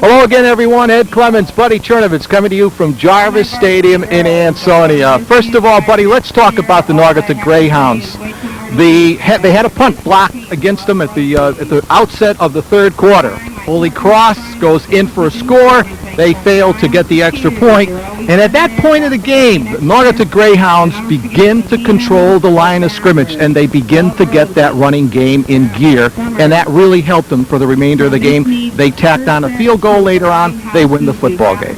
Hello again, everyone. Ed Clements, Buddy Chernovitz coming to you from Jarvis Stadium in Ansonia. First of all, Buddy, let's talk about the Naugatuck Greyhounds. They had a punt blocked against them at the outset of the third quarter. Holy Cross goes in for a score. They fail to get the extra point. And at that point of the game, the Naugatuck Greyhounds begin to control the line of scrimmage, and they begin to get that running game in gear, and that really helped them for the remainder of the game. They tacked on a field goal later on. They win the football game.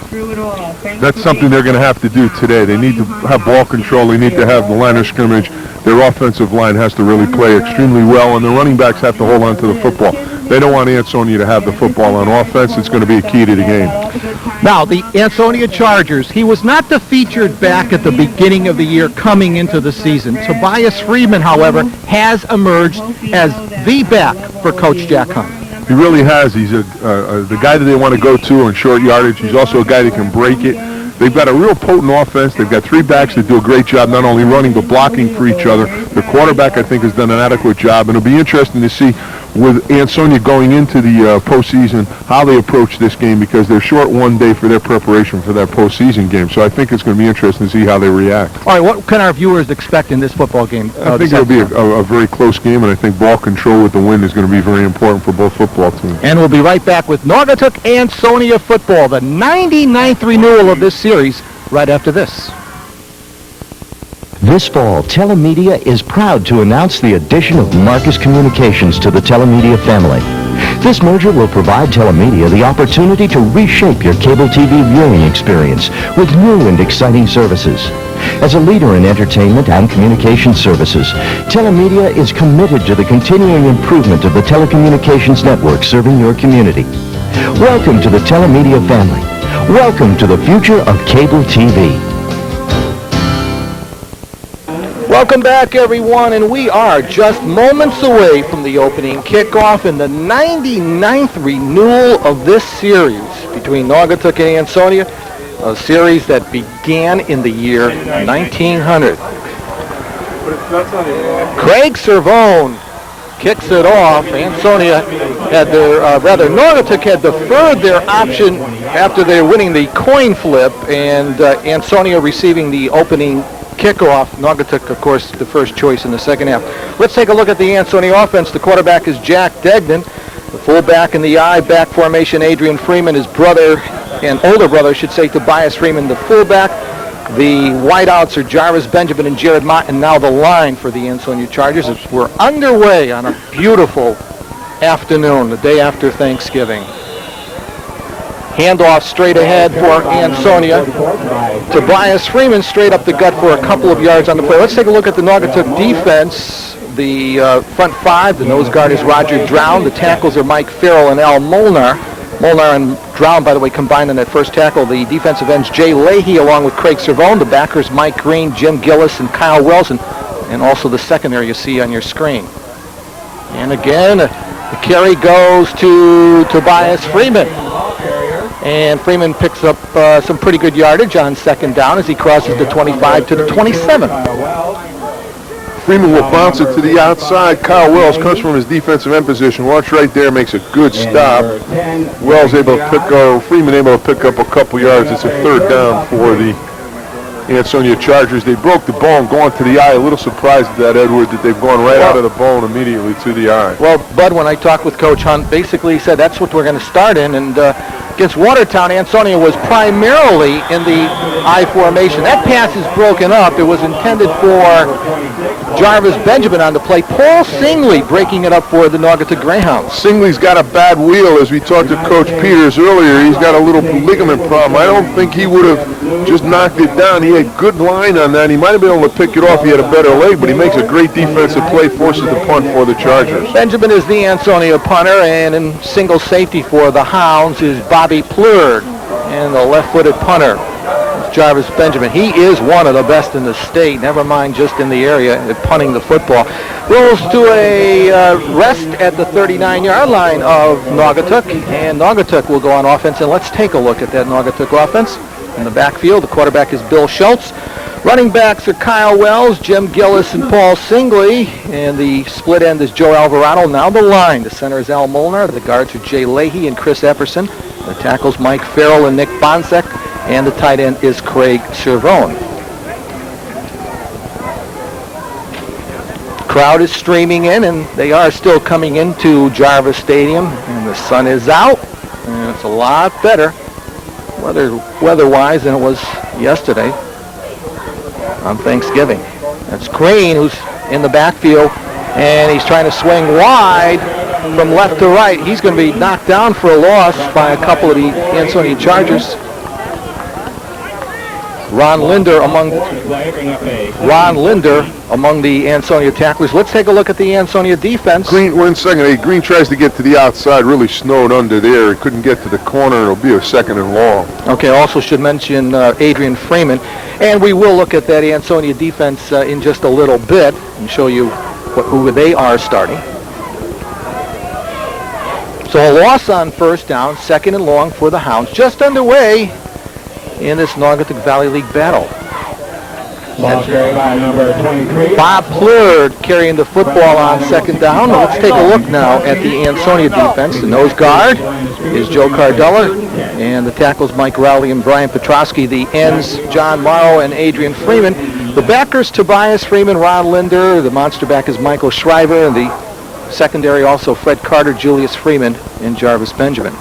That's something they're going to have to do today. They need to have ball control. They need to have the line of scrimmage. Their offensive line has to really play extremely well, and the running backs have to hold on to the football. They don't want Ansonia to have the football on offense. It's going to be a key to the game. Now, the Ansonia Chargers, he was not the featured back at the beginning of the year coming into the season. Tobias Friedman, however, has emerged as the back for Coach Jack Hunt. He really has. He's the guy that they want to go to in short yardage. He's also a guy that can break it. They've got a real potent offense. They've got three backs that do a great job not only running but blocking for each other. The quarterback, I think, has done an adequate job, and it'll be interesting to see with Ansonia going into the postseason how they approach this game, because they're short one day for their preparation for that postseason game. So I think it's going to be interesting to see how they react. All right, what can our viewers expect in this football game? I think it'll be a very close game, and I think ball control with the wind is going to be very important for both football teams. And we'll be right back with Naugatuck Ansonia football, the 99th renewal of this series, right after this. This fall, Telemedia is proud to announce the addition of Marcus Communications to the Telemedia family. This merger will provide Telemedia the opportunity to reshape your cable TV viewing experience with new and exciting services. As a leader in entertainment and communication services, Telemedia is committed to the continuing improvement of the telecommunications network serving your community. Welcome to the Telemedia family. Welcome to the future of cable TV. Welcome back, everyone, and we are just moments away from the opening kickoff in the 99th renewal of this series between Naugatuck and Ansonia, a series that began in the year 1900. Craig Servone kicks it off. Ansonia had Naugatuck had deferred their option after they were winning the coin flip, and Ansonia receiving the opening kickoff. Naugatuck, of course, the first choice in the second half. Let's take a look at the Ansonia offense. The quarterback is Jack Degnan. The fullback in the I-back formation, Adrian Freeman, his brother, and older brother, I should say, Tobias Freeman, the fullback. The wideouts are Jarvis Benjamin and Jared Mott, and now the line for the Ansonia Chargers as we're underway on a beautiful afternoon, the day after Thanksgiving. Handoff straight ahead for Ansonia. Tobias Freeman straight up the gut for a couple of yards on the play. Let's take a look at the Naugatuck defense. The front five, the nose guard is Roger Drown. The tackles are Mike Farrell and Al Molnar. Molnar and Drown, by the way, combined in that first tackle. The defensive ends, Jay Leahy, along with Craig Servone. The backers, Mike Green, Jim Gillis, and Kyle Wells, and also the secondary you see on your screen. And again, the carry goes to Tobias Freeman. And Freeman picks up some pretty good yardage on second down as he crosses the 25 to the 27. Freeman will bounce it to the outside. Kyle Wells comes from his defensive end position. Watch right there, makes a good stop. Wells Freeman able to pick up a couple yards. It's a third down for the Ansonia Chargers. They broke the bone going to the eye. A little surprised at that, Edward, that they've gone right out of the bone immediately to the eye. Well, Bud, when I talked with Coach Hunt, basically he said that's what we're going to start in, and against Watertown, Ansonia was primarily in the I formation. That pass is broken up. It was intended for Jarvis Benjamin on the play. Paul Singley breaking it up for the Naugatuck Greyhounds. Singley's got a bad wheel. As we talked to Coach Peters earlier, he's got a little ligament problem. I don't think he would have just knocked it down. He had good line on that. He might have been able to pick it off. He had a better leg, but he makes a great defensive play, forces the punt for the Chargers. Benjamin is the Ansonia punter, and in single safety for the Hounds is Bobby Plurd, and the left-footed punter is Jarvis Benjamin. He is one of the best in the state, never mind just in the area at punting the football. Rolls to a rest at the 39-yard line of Naugatuck, and Naugatuck will go on offense, and let's take a look at that Naugatuck offense. In the backfield, the quarterback is Bill Schultz. Running backs are Kyle Wells, Jim Gillis, and Paul Singley. And the split end is Joe Alvarado. Now the line. The center is Al Molnar. The guards are Jay Leahy and Chris Epperson. The tackles Mike Farrell and Nick Bonsek, and the tight end is Craig Cervone. Crowd is streaming in, and they are still coming into Jarvis Stadium, and the sun is out, and it's a lot better weather-wise than it was yesterday on Thanksgiving. That's Green, who's in the backfield, and he's trying to swing wide from left to right. He's going to be knocked down for a loss by a couple of the Ansonia Chargers. Ron Linder among the Ansonia tacklers. Let's take a look at the Ansonia defense. Green, 1 second. Hey, Green tries to get to the outside. Really snowed under there. He couldn't get to the corner. It'll be a 2nd and long. Okay, also should mention Adrian Freeman. And we will look at that Ansonia defense in just a little bit and show you who they are starting. So a loss on first down, 2nd and long for the Hounds. Just underway in this Naugatuck Valley League battle. Ball carried by number 23. Bob Plurd carrying the football on 2nd down. Let's take a look now at the Ansonia defense. The nose guard is Joe Cardella, and the tackles Mike Rowley and Brian Petrosky. The ends John Morrow and Adrian Freeman. The backers Tobias Freeman, Ron Linder. The monster back is Michael Shriver, and the secondary also Fred Carter, Julius Freeman, and Jarvis Benjamin.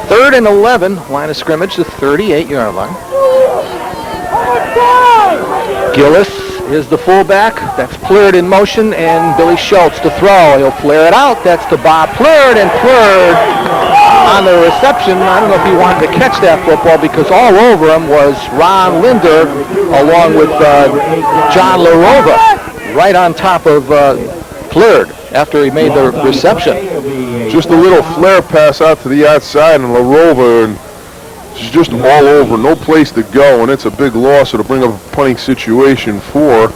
3rd and 11, line of scrimmage, the 38-yard line. Gillis is the fullback. That's Plurd in motion, and Billy Schultz to throw. He'll flare it out. That's to Bob Plurd, and Plurd on the reception. I don't know if he wanted to catch that football because all over him was Ron Linder along with John LaRova right on top of Plurd after he made the reception. Just a little flare pass out to the outside, and LaRova, and she's just all over, no place to go, and it's a big loss. It'll bring up a punting situation for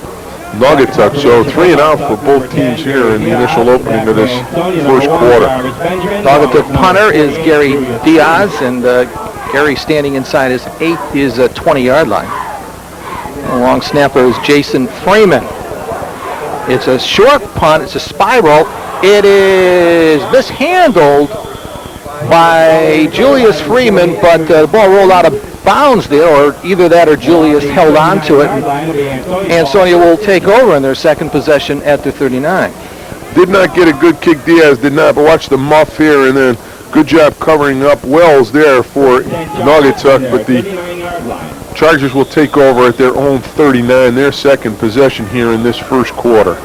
Naugatuck. So 3 and out for both teams here in the initial opening of this first quarter. Naugatuck punter is Gary Diaz, and Gary standing inside his 20-yard line. The long snapper is Jason Freeman. It's a short punt. It's a spiral. It is mishandled by Julius Freeman, but the ball rolled out of bounds there, or either that or Julius held on to it. Ansonia will take over in their second possession at the 39. Did not get a good kick, Diaz did not, but watch the muff here, and then good job covering up Wells there for Naugatuck, but the Chargers will take over at their own 39, their second possession here in this first quarter.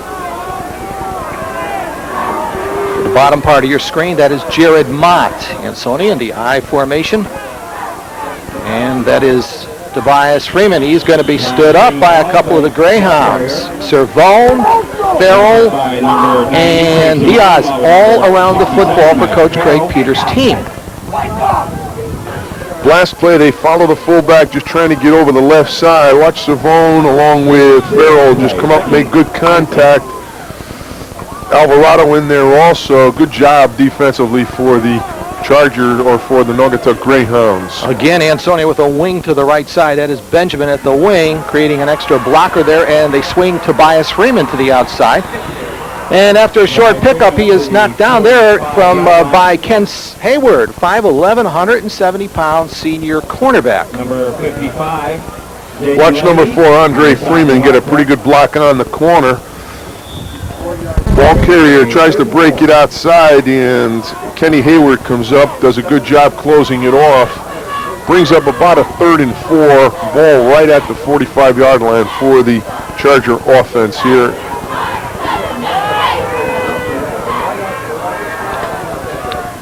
The bottom part of your screen, that is Jared Mott, Ansonia in the I formation. And that is Tobias Freeman. He's going to be stood up by a couple of the Greyhounds. Cervone, Farrell, and Diaz all around the football for Coach Craig Peters' team. Last play, they follow the fullback, just trying to get over the left side. Watch Cervone along with Farrell just come up and make good contact. Alvarado in there also. Good job defensively for the Chargers, or for the Naugatuck Greyhounds. Again, Ansonia with a wing to the right side. That is Benjamin at the wing, creating an extra blocker there, and they swing Tobias Freeman to the outside. And after a short pickup, he is knocked down there by Ken Hayward, 5'11", 170-pound senior cornerback. Number 55. Watch number 4, Andre Freeman, get a pretty good block on the corner. Ball carrier tries to break it outside, and Kenny Hayward comes up, does a good job closing it off. Brings up about a 3rd and 4, ball right at the 45-yard line for the Charger offense here.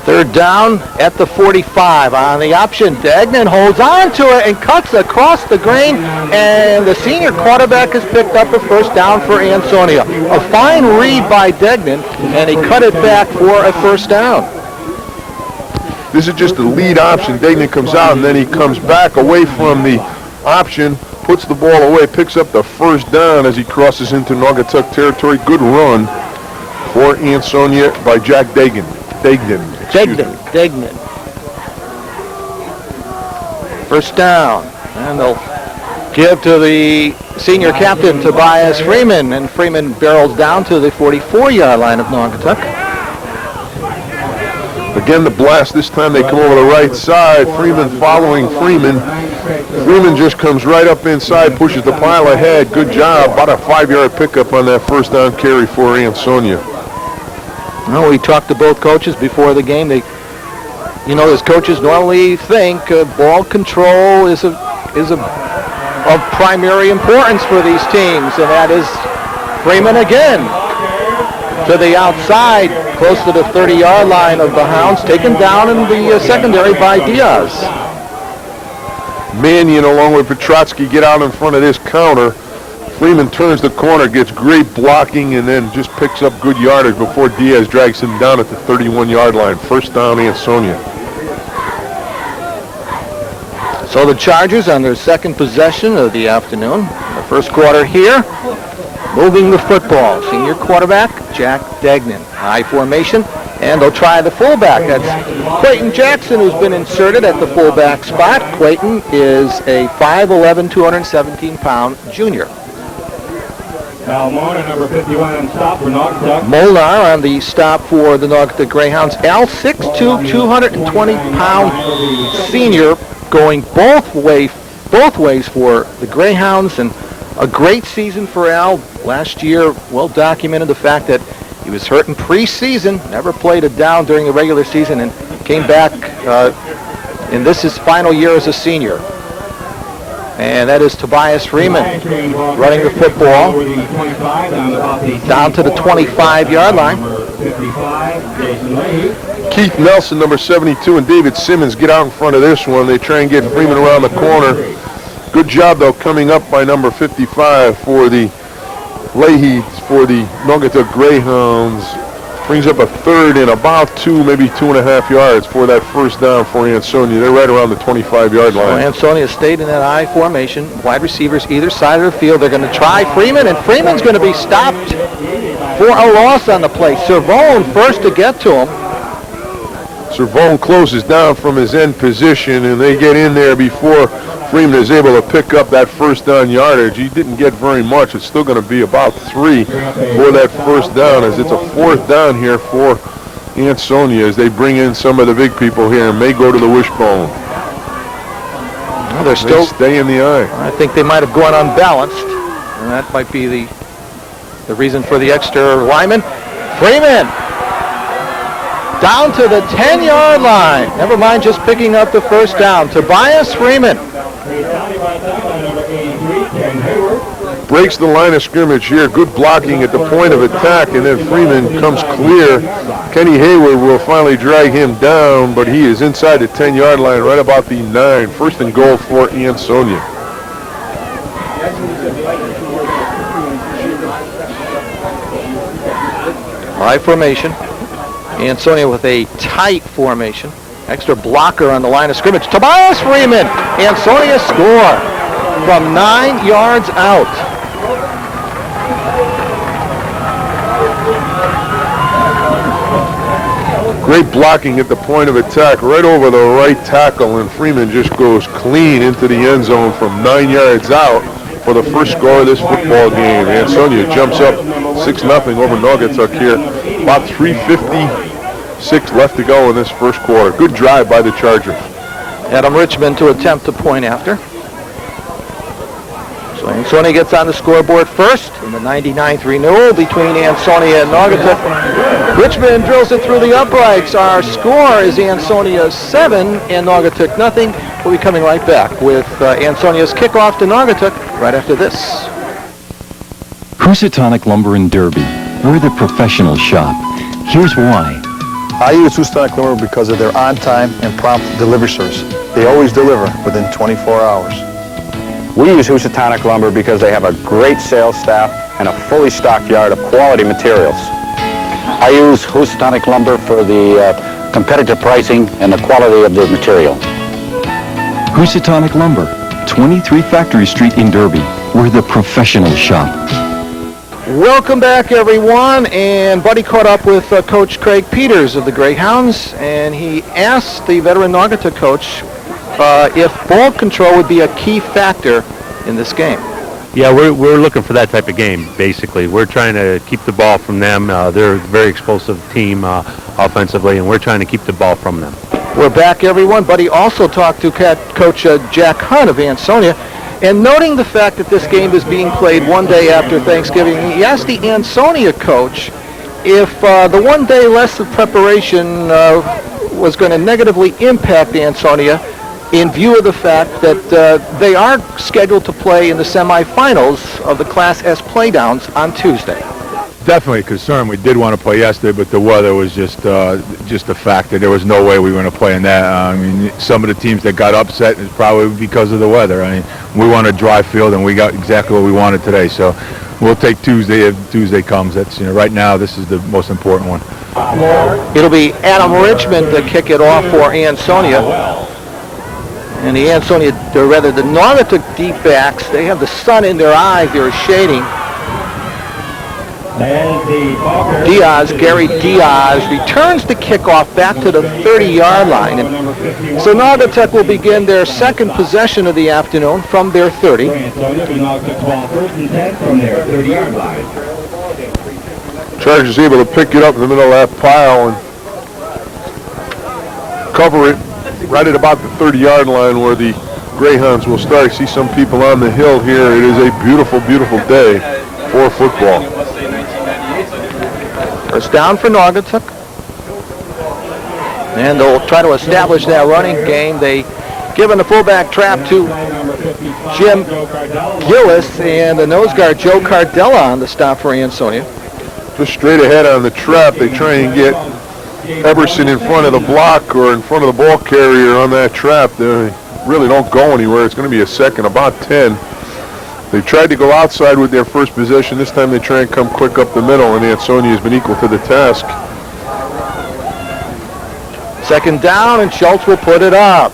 Third down at the 45. On the option, Degnan holds on to it and cuts across the grain, and the senior quarterback has picked up a first down for Ansonia. A fine read by Degnan, and he cut it back for a first down. This is just the lead option. Degnan comes out, and then he comes back away from the option, puts the ball away, picks up the first down as he crosses into Naugatuck territory. Good run for Ansonia by Jack Degnan. Degnan. First down. And they'll give to the senior captain, Tobias Freeman. And Freeman barrels down to the 44-yard line of Naugatuck. Again, the blast. This time they come over the right side. Freeman following Freeman. Freeman just comes right up inside, pushes the pile ahead. Good job. About a 5-yard pickup on that first down carry for Ansonia. Well, we talked to both coaches before the game. They, as coaches normally think, ball control is of primary importance for these teams, and that is Freeman again to the outside, close to the 30-yard line of the Hounds, taken down in the secondary by Diaz. Mannion along with Petrotsky get out in front of this counter. Freeman turns the corner, gets great blocking, and then just picks up good yardage before Diaz drags him down at the 31-yard line. First down, Ansonia. So the Chargers on their second possession of the afternoon. The first quarter here. Moving the football. Senior quarterback, Jack Degnan. High formation, and they'll try the fullback. That's Clayton Jackson, who's been inserted at the fullback spot. Clayton is a 5'11", 217-pound junior. Al Molnar, number 51 on stop for Naugatuck. Molnar on the stop for the Naugatuck Greyhounds. Al, 6'2", 220-pound senior, going both ways for the Greyhounds, and a great season for Al. Last year, well documented the fact that he was hurt in preseason, never played a down during the regular season, and came back, and this is his final year as a senior. And that is Tobias Freeman running the football down to the 25-yard line. Keith Nelson, number 72, and David Simmons get out in front of this one. They try and get Freeman around the corner. Good job, though, coming up by number 55 for the Leahy, for the Naugatuck Greyhounds. Brings up a third and about 2, maybe 2.5 yards for that first down for Ansonia. They're right around the 25-yard line. So Ansonia stayed in that I formation. Wide receivers either side of the field. They're going to try Freeman, and Freeman's going to be stopped for a loss on the play. Servone first to get to him. Servone closes down from his end position, and they get in there before Freeman is able to pick up that first down yardage. He didn't get very much. It's still going to be about 3 for that first down, as it's a 4th down here for Ansonia as they bring in some of the big people here and may go to the wishbone. Well, they stay in the eye. I think they might have gone unbalanced, and that might be the reason for the extra lineman. Freeman down to the 10-yard line. Never mind just picking up the first down. Tobias Freeman breaks the line of scrimmage here. Good blocking at the point of attack, and then Freeman comes clear. Kenny Hayward will finally drag him down, but he is inside the 10-yard line, right about the 9. First and goal for Ansonia. High formation. Ansonia with a tight formation. Extra blocker on the line of scrimmage. Tobias Freeman. Ansonia score from 9 yards out. Great blocking at the point of attack, right over the right tackle, and Freeman just goes clean into the end zone from 9 yards out for the first score of this football game. Ansonia jumps up 6-0 over Naugatuck here. About 3:56 left to go in this first quarter. Good drive by the Chargers. Adam Richmond to attempt to point after. So Ansonia gets on the scoreboard first in the 99th renewal between Ansonia and Naugatuck. Richmond drills it through the uprights. Our score is Ansonia 7 and Naugatuck nothing. We'll be coming right back with Ansonia's kickoff to Naugatuck right after this. Housatonic Lumber in Derby. We're the professional shop. Here's why. I use Housatonic Lumber because of their on-time and prompt delivery service. They always deliver within 24 hours. We use Housatonic Lumber because they have a great sales staff and a fully stocked yard of quality materials. I use Housatonic Lumber for the competitive pricing and the quality of the material. Housatonic Lumber, 23 Factory Street in Derby. We're the professional shop. Welcome back, everyone. And Buddy caught up with Coach Craig Peters of the Greyhounds, and he asked the veteran Naugatuck coach if ball control would be a key factor in this game. Yeah, we're looking for that type of game, basically. We're trying to keep the ball from them. They're a very explosive team. offensively, and we're trying to keep the ball from them. We're back, everyone. Buddy also talked to Coach Jack Hunt of Ansonia, and noting the fact that this game is being played one day after Thanksgiving, he asked the Ansonia coach if the one day less of preparation was going to negatively impact Ansonia in view of the fact that they are scheduled to play in the semifinals of the Class S playdowns on Tuesday. Definitely a concern. We did want to play yesterday, but the weather was just a factor. There was no way we were going to play in that. I mean, some of the teams that got upset is probably because of the weather. I mean, we want a dry field, and we got exactly what we wanted today. So we'll take Tuesday if Tuesday comes. That's, right now this is the most important one. It'll be Adam Richmond to kick it off for Ansonia. And the the Naugatuck deep backs, they have the sun in their eyes. They're shading. Gary Diaz returns the kickoff back to the 30-yard line. And so Naugatuck will begin their second possession of the afternoon from their 30. Chargers able to pick it up in the middle of that pile and cover it right at about the 30-yard line where the Greyhounds will start. See some people on the hill here. It is a beautiful, beautiful day for football. First down for Naugatuck. And they'll try to establish that running game. They given the fullback trap to Jim Gillis and the nose guard Joe Cardella on the stop for Ansonia. Just straight ahead on the trap. They try and get Eberson in front of the block or in front of the ball carrier on that trap. They really don't go anywhere. It's going to be a second, about 10. They tried to go outside with their first possession. This time they try and come quick up the middle, and Ansonia has been equal to the task. Second down, and Schultz will put it up.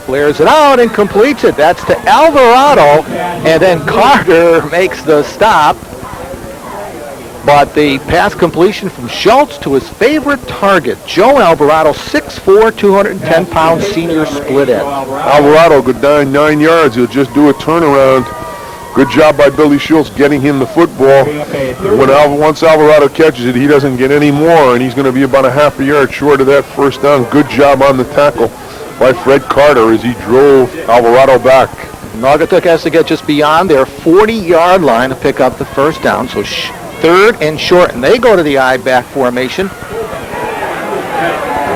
Flares it out and completes it. That's to Alvarado, and then Carter makes the stop. But the pass completion from Schultz to his favorite target, Joe Alvarado, 6'4", 210-pound senior split end. Alvarado go down 9 yards. He'll just do a turnaround. Good job by Billy Schultz getting him the football. Once Alvarado catches it, he doesn't get any more, and he's going to be about a half a yard short of that first down. Good job on the tackle by Fred Carter as he drove Alvarado back. Naugatuck has to get just beyond their 40-yard line to pick up the first down, so third and short, and they go to the I-back formation.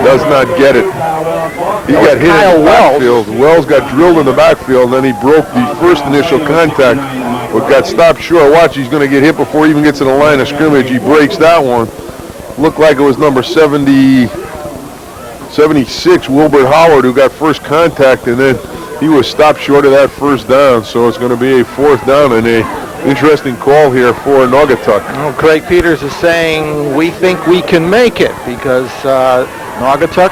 Does not get it. He got hit in the backfield. Wells got drilled in the backfield, then he broke the first initial contact, but got stopped short. Watch, he's going to get hit before he even gets to the line of scrimmage. He breaks that one. Looked like it was number 76, Wilbert Howard, who got first contact, and then he was stopped short of that first down, so it's going to be a fourth down and a interesting call here for Naugatuck. Well, Craig Peters is saying we think we can make it because Naugatuck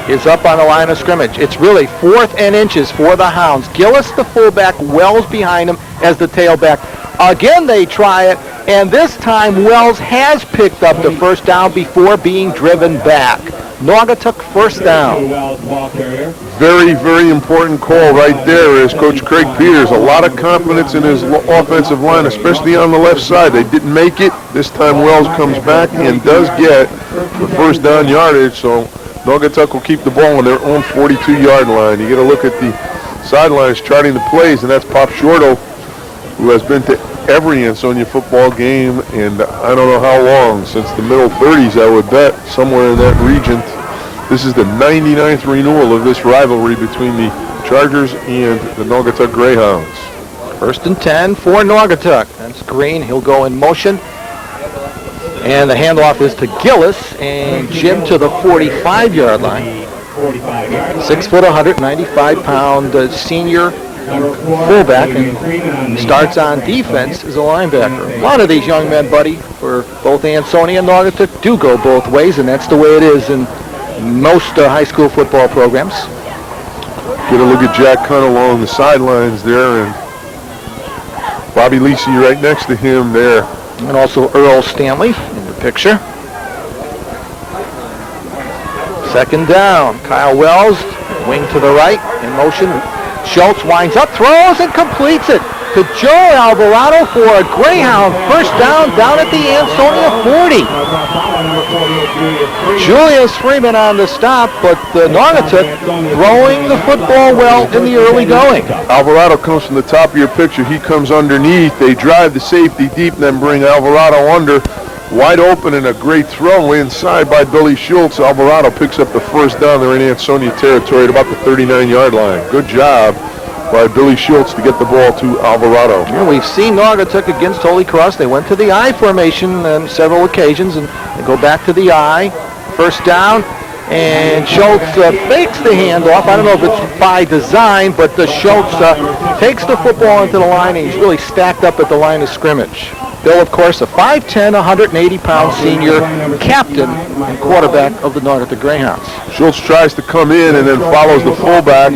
is up on the line of scrimmage. It's really 4th and inches for the Hounds. Gillis, the fullback, Wells behind him as the tailback. Again, they try it, and this time Wells has picked up the first down before being driven back. Naugatuck first down. Very, very important call right there is Coach Craig Peters. A lot of confidence in his offensive line, especially on the left side. They didn't make it. This time Wells comes back and does get the first down yardage, so Naugatuck will keep the ball on their own 42-yard line. You get a look at the sidelines charting the plays, and that's Pop Shorto, who has been to every Ansonia football game, and I don't know how long, since the middle 30s, I would bet, somewhere in that region. This is the 99th renewal of this rivalry between the Chargers and the Naugatuck Greyhounds. First and 10 for Naugatuck. That's Green. He'll go in motion. And the handoff is to Gillis, and Jim to the 45-yard line. 6 foot, 195-pound senior fullback, and starts on defense as a linebacker. A lot of these young men, buddy, for both Ansonia and Naugatuck, do go both ways, and that's the way it is in most high school football programs. Get a look at Jack Hunt along the sidelines there, and Bobby Lisi right next to him there. And also Earl Stanley in the picture. Second down. Kyle Wells, wing to the right, in motion. Schultz winds up, throws, and completes it to Joe Alvarado for a Greyhound first down at the Ansonia 40. Julius Freeman on the stop, but Naugatuck throwing the football well in the early going. Alvarado comes from the top of your picture. He comes underneath. They drive the safety deep, then bring Alvarado under. Wide open and a great throw inside by Billy Schultz. Alvarado picks up the first down. They're in Ansonia territory at about the 39-yard line. Good job by Billy Schultz to get the ball to Alvarado. Yeah, we've seen Naugatuck against Holy Cross. They went to the I formation on several occasions, and they go back to the I. First down, and Schultz fakes the handoff. I don't know if it's by design, but Schultz takes the football into the line, and he's really stacked up at the line of scrimmage. Bill, of course, a 5'10", 180-pound senior captain and quarterback of the Naugatuck Greyhounds. Schultz tries to come in and then follows the fullback.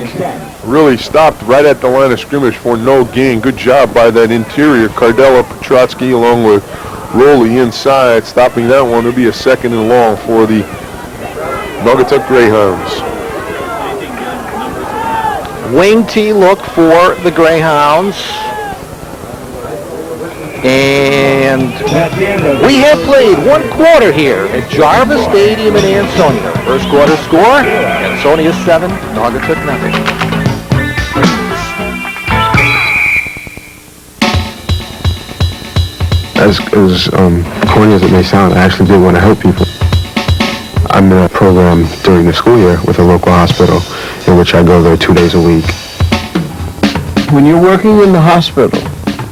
Really stopped right at the line of scrimmage for no gain. Good job by that interior. Cardella, Petrotsky, along with Rowley inside, stopping that one. It'll be a second and long for the Naugatuck Greyhounds. Wing T look for the Greyhounds. And we have played one quarter here at Jarvis Stadium in Ansonia. First quarter score, Ansonia 7, Naugatuck nothing. As corny as it may sound, I actually do want to help people. I'm in a program during the school year with a local hospital in which I go there 2 days a week. When you're working in the hospital,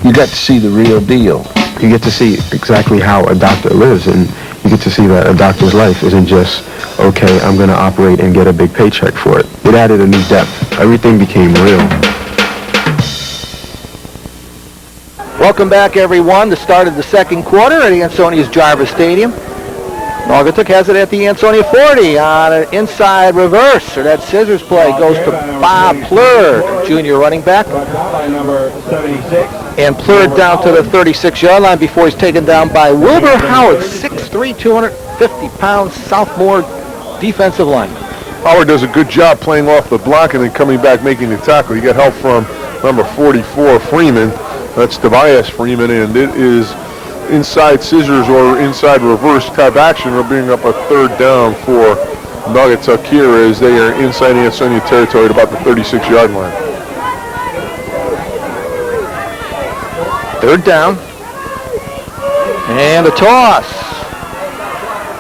you get to see the real deal. You get to see exactly how a doctor lives, and you get to see that a doctor's life isn't just, okay, I'm going to operate and get a big paycheck for it. It added a new depth. Everything became real. Welcome back, everyone. The start of the second quarter at Ansonia's Jarvis Stadium. Naugatuck has it at the Ansonia 40 on an inside reverse, or that scissors play goes to Bob Plurd, junior running back. And Plurd down to the 36-yard line before he's taken down by Wilbur Howard, 6'3", 250-pound sophomore defensive lineman. Howard does a good job playing off the block and then coming back making the tackle. You get help from number 44, Freeman. That's Tobias Freeman, and it is inside scissors or inside reverse type action. We're bringing up a third down for Naugatuck here as they are inside Ansonia territory at about the 36-yard line. Third down. And a toss.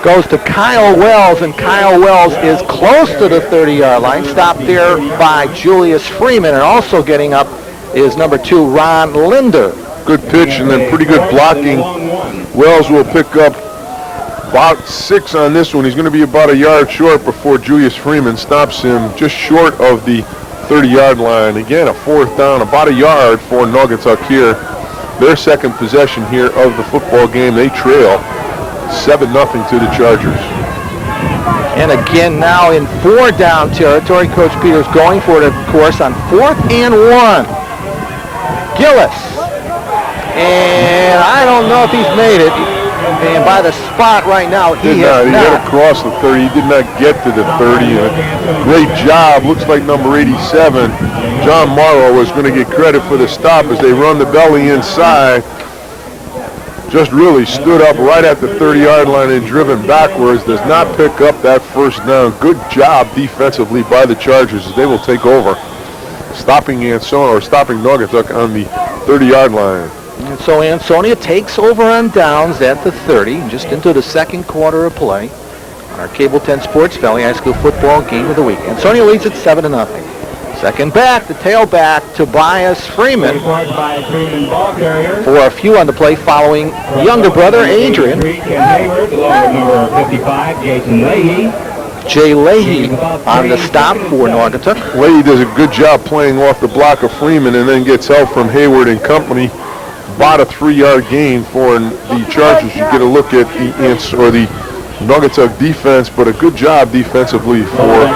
Goes to Kyle Wells, and Kyle Wells is close to the 30-yard line. Stopped there by Julius Freeman, and also getting up is number 2, Ron Linder. Good pitch and then pretty good blocking. Wells will pick up about 6 on this one. He's going to be about a yard short before Julius Freeman stops him just short of the 30-yard line. Again, a fourth down, about a yard for Naugatuck here. Their second possession here of the football game. They trail 7-0 to the Chargers. And again now in 4-down territory. Coach Peters going for it, of course, on 4th and 1. Gillis. And I don't know if he's made it. And by the spot right now, he has not. He had across the 30. He did not get to the 30. Great job. Looks like number 87, John Morrow, was going to get credit for the stop as they run the belly inside. Just really stood up right at the 30-yard line and driven backwards. Does not pick up that first down. Good job defensively by the Chargers as they will take over, stopping Naugatuck on the 30-yard line. And so Ansonia takes over on downs at the 30, just into the second quarter of play on our Cable 10 Sports Valley High School football game of the week. Ansonia leads at 7-0. Second back, the tailback, Tobias Freeman, for a few on the play following younger brother Adrian. Number 55, Jason Leahy. Jay Leahy on the stop for Naugatuck. Leahy does a good job playing off the block of Freeman and then gets help from Hayward and company. About a 3-yard gain for the Chargers. You get a look at the Naugatuck defense, but a good job defensively for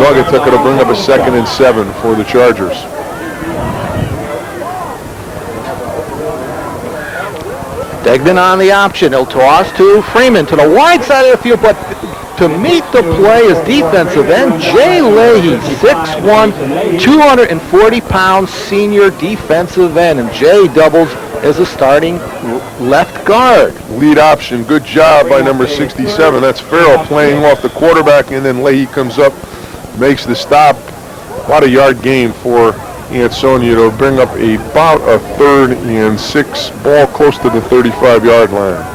Naugatuck. It'll bring up a 2nd and 7 for the Chargers. Degnan on the option. He'll toss to Freeman to the wide side of the field, but to meet the play is defensive end Jay Leahy, 6'1", 240-pound senior defensive end, and Jay doubles is a starting left guard. Lead option, good job by number 67. That's Farrell playing off the quarterback, and then Leahy comes up, makes the stop. What a yard gain for Ansonia to bring up about a 3rd and 6, ball close to the 35-yard line.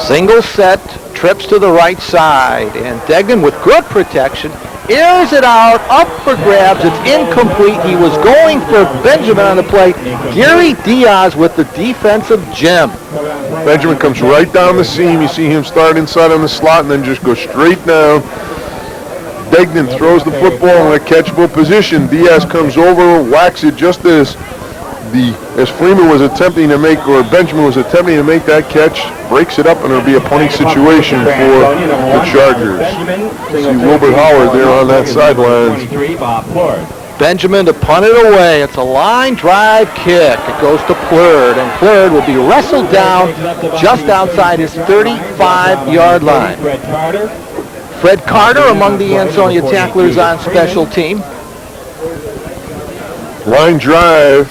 Single set, trips to the right side, and Degnan with good protection airs it out, up for grabs. It's incomplete. He was going for Benjamin on the play. Gary Diaz with the defensive gem. Benjamin comes right down the seam. You see him start inside on the slot and then just go straight down. Degnan throws the football in a catchable position. Diaz comes over, whacks it just as Freeman was attempting to make, or Benjamin was attempting to make that catch, breaks it up, and it'll be a punting situation for the Chargers. See Wilbur Howard there on that sideline. Benjamin to punt it away. It's a line drive kick. It goes to Plurd, and Plurd will be wrestled down just outside his 35-yard line. Fred Carter among the Ansonia tacklers on special team. Line drive.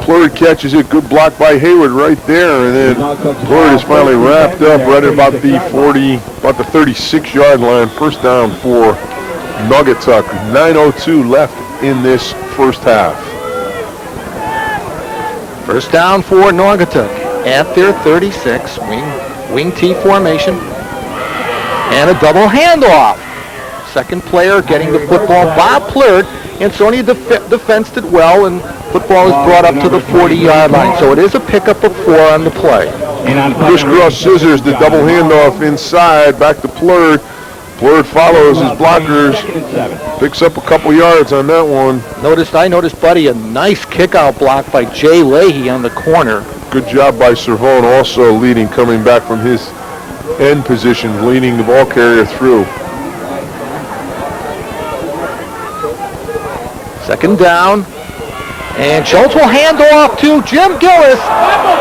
Plurd catches it. Good block by Hayward right there, and then Plurd is finally wrapped up right at about the 36-yard line. First down for Naugatuck. 9:02 left in this first half. First down for Naugatuck at their 36. Wing T formation. And a double handoff. Second player getting the football, Bob Plurd. Ansonia defensed it well, and football is brought up to the 40-yard line. So it is a pickup of 4 on the play. Crisscross scissors, the double handoff inside, back to Plurd. Plurd follows his blockers, picks up a couple yards on that one. I noticed, Buddy, a nice kick-out block by Jay Leahy on the corner. Good job by Servone, also leading, coming back from his end position, leading the ball carrier through. Second down, and Schultz will hand off to Jim Gillis,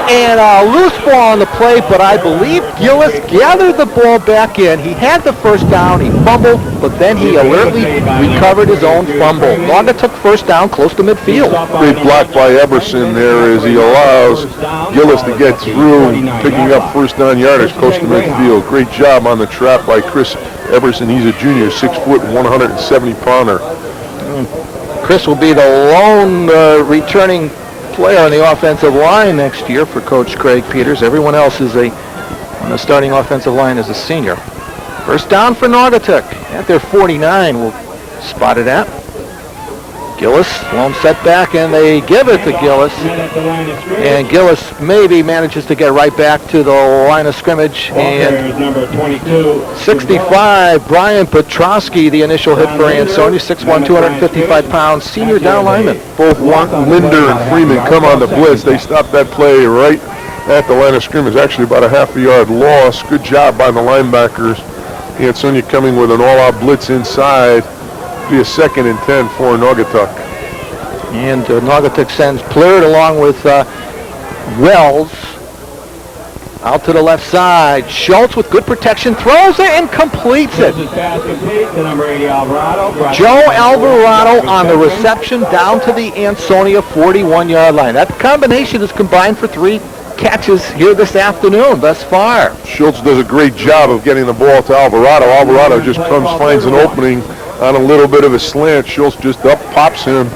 and a loose ball on the play, but I believe Gillis gathered the ball back in. He had the first down, he fumbled, but then he alertly recovered his own fumble. Naugatuck first down close to midfield. Great block by Eberson there as he allows Gillis to get through, picking up first down yardage close to midfield. Great job on the trap by Chris Eberson. He's a junior, 6 foot, 170-pounder. Chris will be the lone returning player on the offensive line next year for Coach Craig Peters. Everyone else is on the starting offensive line as a senior. First down for Naugatuck at their 49. We'll spot it at. Gillis, lone setback, and they give it to Gillis. And Gillis maybe manages to get right back to the line of scrimmage. And 65, Brian Petrosky, the initial hit for Ansonia, 6'1", 255 pounds, senior down lineman. Both Linder and Freeman come on the blitz. They stop that play right at the line of scrimmage, actually about a half a yard loss. Good job by the linebackers. Ansonia coming with an all-out blitz inside. Be a 2nd and 10 for Naugatuck. And Naugatuck sends Plurd along with Wells out to the left side. Schultz with good protection throws it and completes it. Joe Alvarado on the reception down to the Ansonia 41-yard line. That combination is combined for 3 catches here this afternoon thus far. Schultz does a great job of getting the ball to Alvarado. Alvarado just finds an opening on a little bit of a slant. Schultz just up pops him.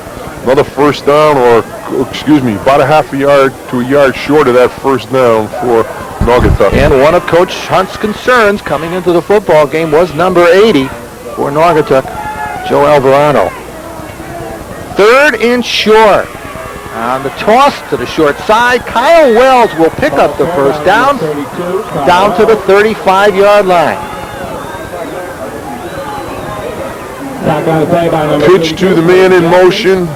Another first down, about a half a yard to a yard short of that first down for Naugatuck. And one of Coach Hunt's concerns coming into the football game was number 80 for Naugatuck, Joe Alvarado. 3rd and short. On the toss to the short side, Kyle Wells will pick up the first down to the 35-yard line. Pitch to the man in motion.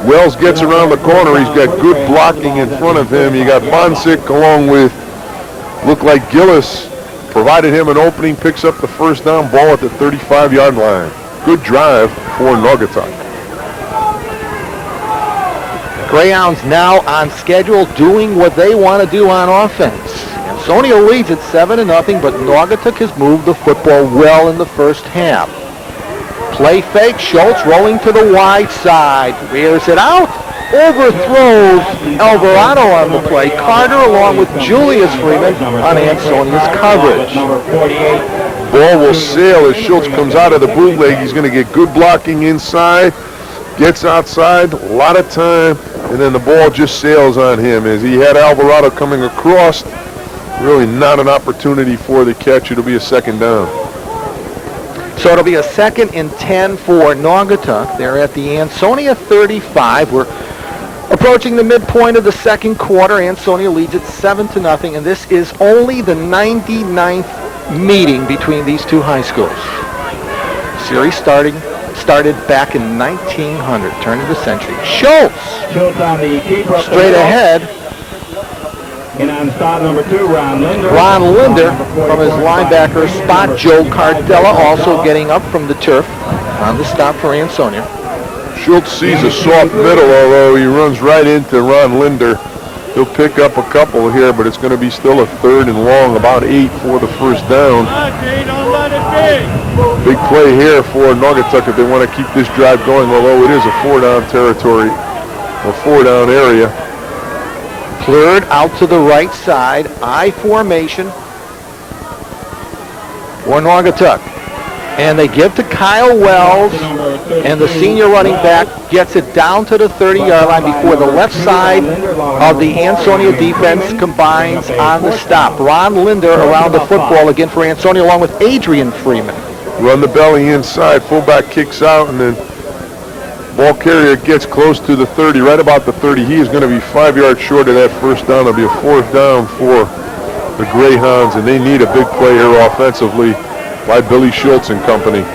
Wells gets around the corner. He's got good blocking in front of him. You got Bonsick along with, looked like Gillis, provided him an opening, picks up the first down, ball at the 35-yard line. Good drive for Naugatuck. Greyhounds now on schedule doing what they want to do on offense. Ansonia leads at 7-0, but Naugatuck has moved the football well in the first half. Play fake. Schultz rolling to the wide side. Rears it out. Overthrows Alvarado on the play. Carter along with Julius Freeman on Ansonia's coverage. Ball will sail as Schultz comes out of the bootleg. He's going to get good blocking inside. Gets outside, a lot of time, and then the ball just sails on him as he had Alvarado coming across. Really not an opportunity for the catch. It'll be a second down. So it'll be a 2nd and 10 for Naugatuck. They're at the Ansonia 35. We're approaching the midpoint of the second quarter. Ansonia leads it 7-0, and this is only the 99th meeting between these two high schools. Series started back in 1900, turn of the century. Schultz straight ahead. And on stop number 2, Ron Linder. Ron Linder from his linebacker spot. Joe Cardella also getting up from the turf on the stop for Ansonia. Schultz sees a soft middle, although he runs right into Ron Linder. He'll pick up a couple here, but it's going to be still a 3rd and long, about 8 for the first down. Big play here for Naugatuck if they want to keep this drive going, although it is a 4-down territory, a 4-down area. Cleared out to the right side, I formation for Naugatuck. And they give to Kyle Wells, and the senior running back gets it down to the 30-yard line before the left side of the Ansonia defense combines on the stop. Ron Linder around the football again for Ansonia along with Adrian Freeman. Run the belly inside, fullback kicks out, and then ball carrier gets close to the 30, right about the 30. He is going to be 5 yards short of that first down. It'll be a 4th down for the Greyhounds, and they need a big play here offensively by Billy Schultz and company.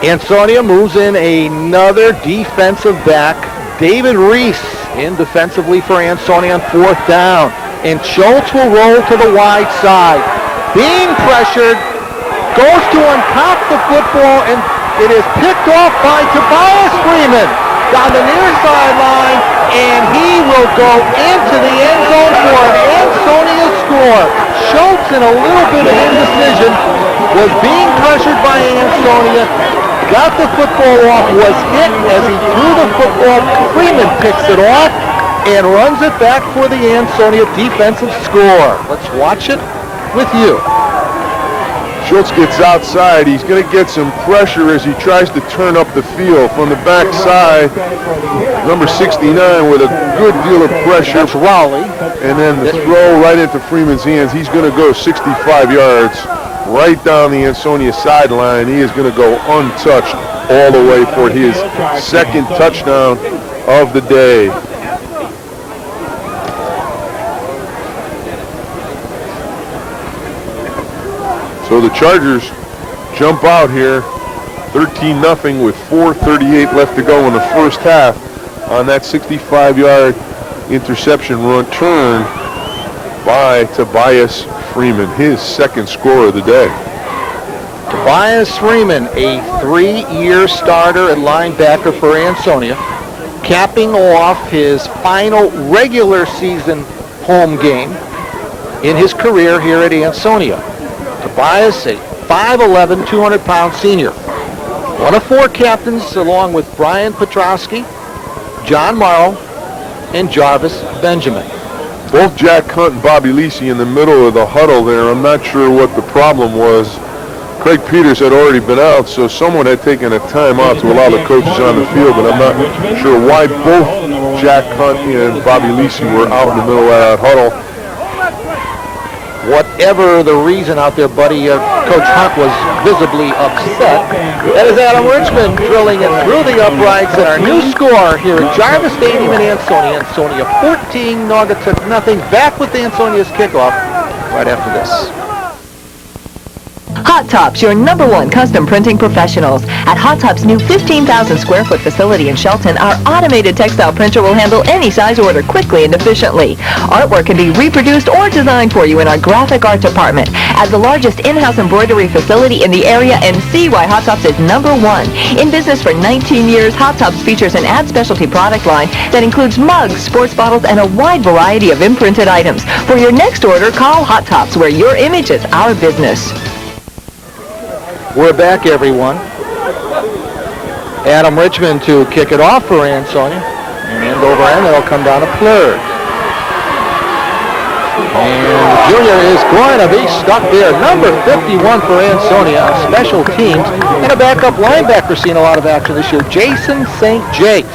Ansonia moves in another defensive back. David Reese in defensively for Ansonia on 4th down. And Schultz will roll to the wide side. Being pressured, goes to uncop the football, and it is picked off by Tobias Freeman down the near sideline, and he will go into the end zone for an Ansonia score. Schultz, in a little bit of indecision, was being pressured by Ansonia, got the football off, was hit as he threw the football. Freeman picks it off and runs it back for the Ansonia defensive score. Let's watch it with you. Schultz gets outside. He's going to get some pressure as he tries to turn up the field from the backside. Number 69 with a good deal of pressure. That's Raleigh. And then the throw right into Freeman's hands. He's going to go 65 yards right down the Ansonia sideline. He is going to go untouched all the way for his 2nd touchdown of the day. So the Chargers jump out here 13-0 with 4:38 left to go in the first half on that 65-yard interception return by Tobias Freeman, his 2nd score of the day. Tobias Freeman, a 3-year starter at linebacker for Ansonia, capping off his final regular season home game in his career here at Ansonia. Tobias, a 5'11", 200-pound senior. One of 4 captains along with Brian Petrosky, John Morrow, and Jarvis Benjamin. Both Jack Hunt and Bobby Lisi in the middle of the huddle there. I'm not sure what the problem was. Craig Peters had already been out, so someone had taken a timeout to allow the coaches on the field, but I'm not sure why both Jack Hunt and Bobby Lisi were out in the middle of that huddle. Whatever the reason out there, buddy, Coach Hunt was visibly upset. That is Adam Richmond drilling it through the uprights, and our new score here at Jarvis Stadium in Ansonia. Ansonia 14, Naugatuck nothing. Back with Ansonia's kickoff right after this. Hot Tops, your #1 custom printing professionals. At Hot Tops' new 15,000 square foot facility in Shelton, our automated textile printer will handle any size order quickly and efficiently. Artwork can be reproduced or designed for you in our graphic art department. As the largest in-house embroidery facility in the area, and see why Hot Tops is #1. In business for 19 years, Hot Tops features an ad specialty product line that includes mugs, sports bottles, and a wide variety of imprinted items. For your next order, call Hot Tops, where your image is our business. We're back, everyone. Adam Richmond to kick it off for Ansonia. And end over end, it'll come down to Plurd. And Junior is going to be stuck there. Number 51 for Ansonia on special teams. And a backup linebacker seeing a lot of action this year. Jason St. Jakes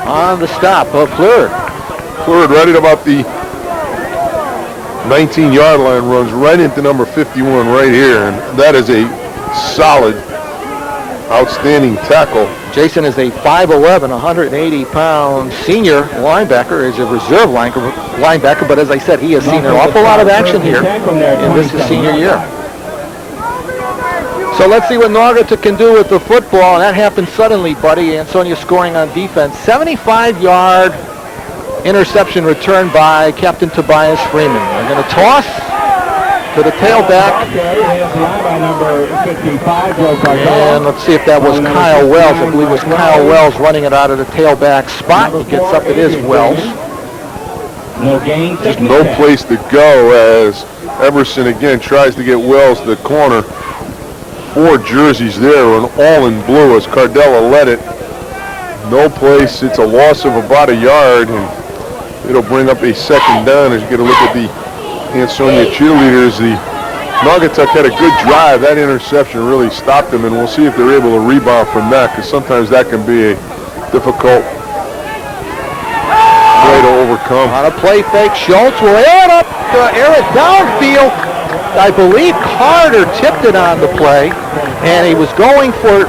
on the stop of Plurd. Plurd right at about the 19-yard line, runs right into number 51 right here. And that is a solid, outstanding tackle. Jason is a 5'11", 180-pound senior linebacker. Is a reserve linebacker, but as I said, he has seen an awful lot of action here in this senior year. So let's see what Naugatuck can do with the football, and that happened suddenly, buddy. Ansonia scoring on defense. 75-yard interception returned by Captain Tobias Freeman. They're going to toss to the tailback. And let's see if that was Kyle Wells. I believe it was Kyle Wells running it out of the tailback spot. He gets up, it is Wells. Just no place to go as Everson again tries to get Wells to the corner. 4 jerseys there and all in blue as Cardella led it. No place. It's a loss of about a yard, and it'll bring up a second down as you get a look at the Ansonia cheerleaders. The Naugatuck had a good drive. That interception really stopped them, and we'll see if they're able to rebound from that, because sometimes that can be a difficult way to overcome. On a play fake, Schultz will air it downfield. I believe Carter tipped it on the play, and he was going for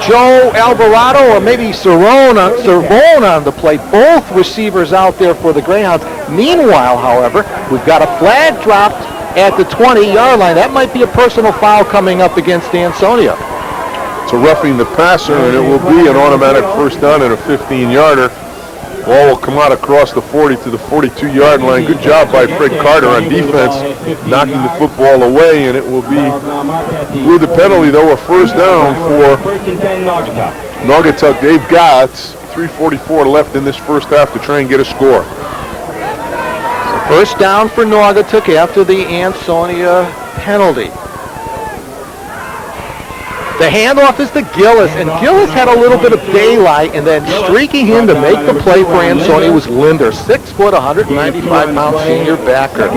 Joe Alvarado or maybe Cervone on the play. Both receivers out there for the Greyhounds. Meanwhile, however, we've got a flag dropped at the 20-yard line. That might be a personal foul coming up against Ansonia. It's a roughing the passer, and it will be an automatic first down and a 15-yarder. Ball will come out across the 40 to the 42-yard line. Good job by Fred Carter on defense, knocking the football away, and it will be, with the penalty though, a first down for Naugatuck. They've got 3:44 left in this first half to try and get a score. So first down for Naugatuck after the Ansonia penalty. The handoff is to Gillis, and Gillis had a little bit of daylight, and then streaking him to make the play for Ansonia was Linder, 6 foot, 195-pound senior backer.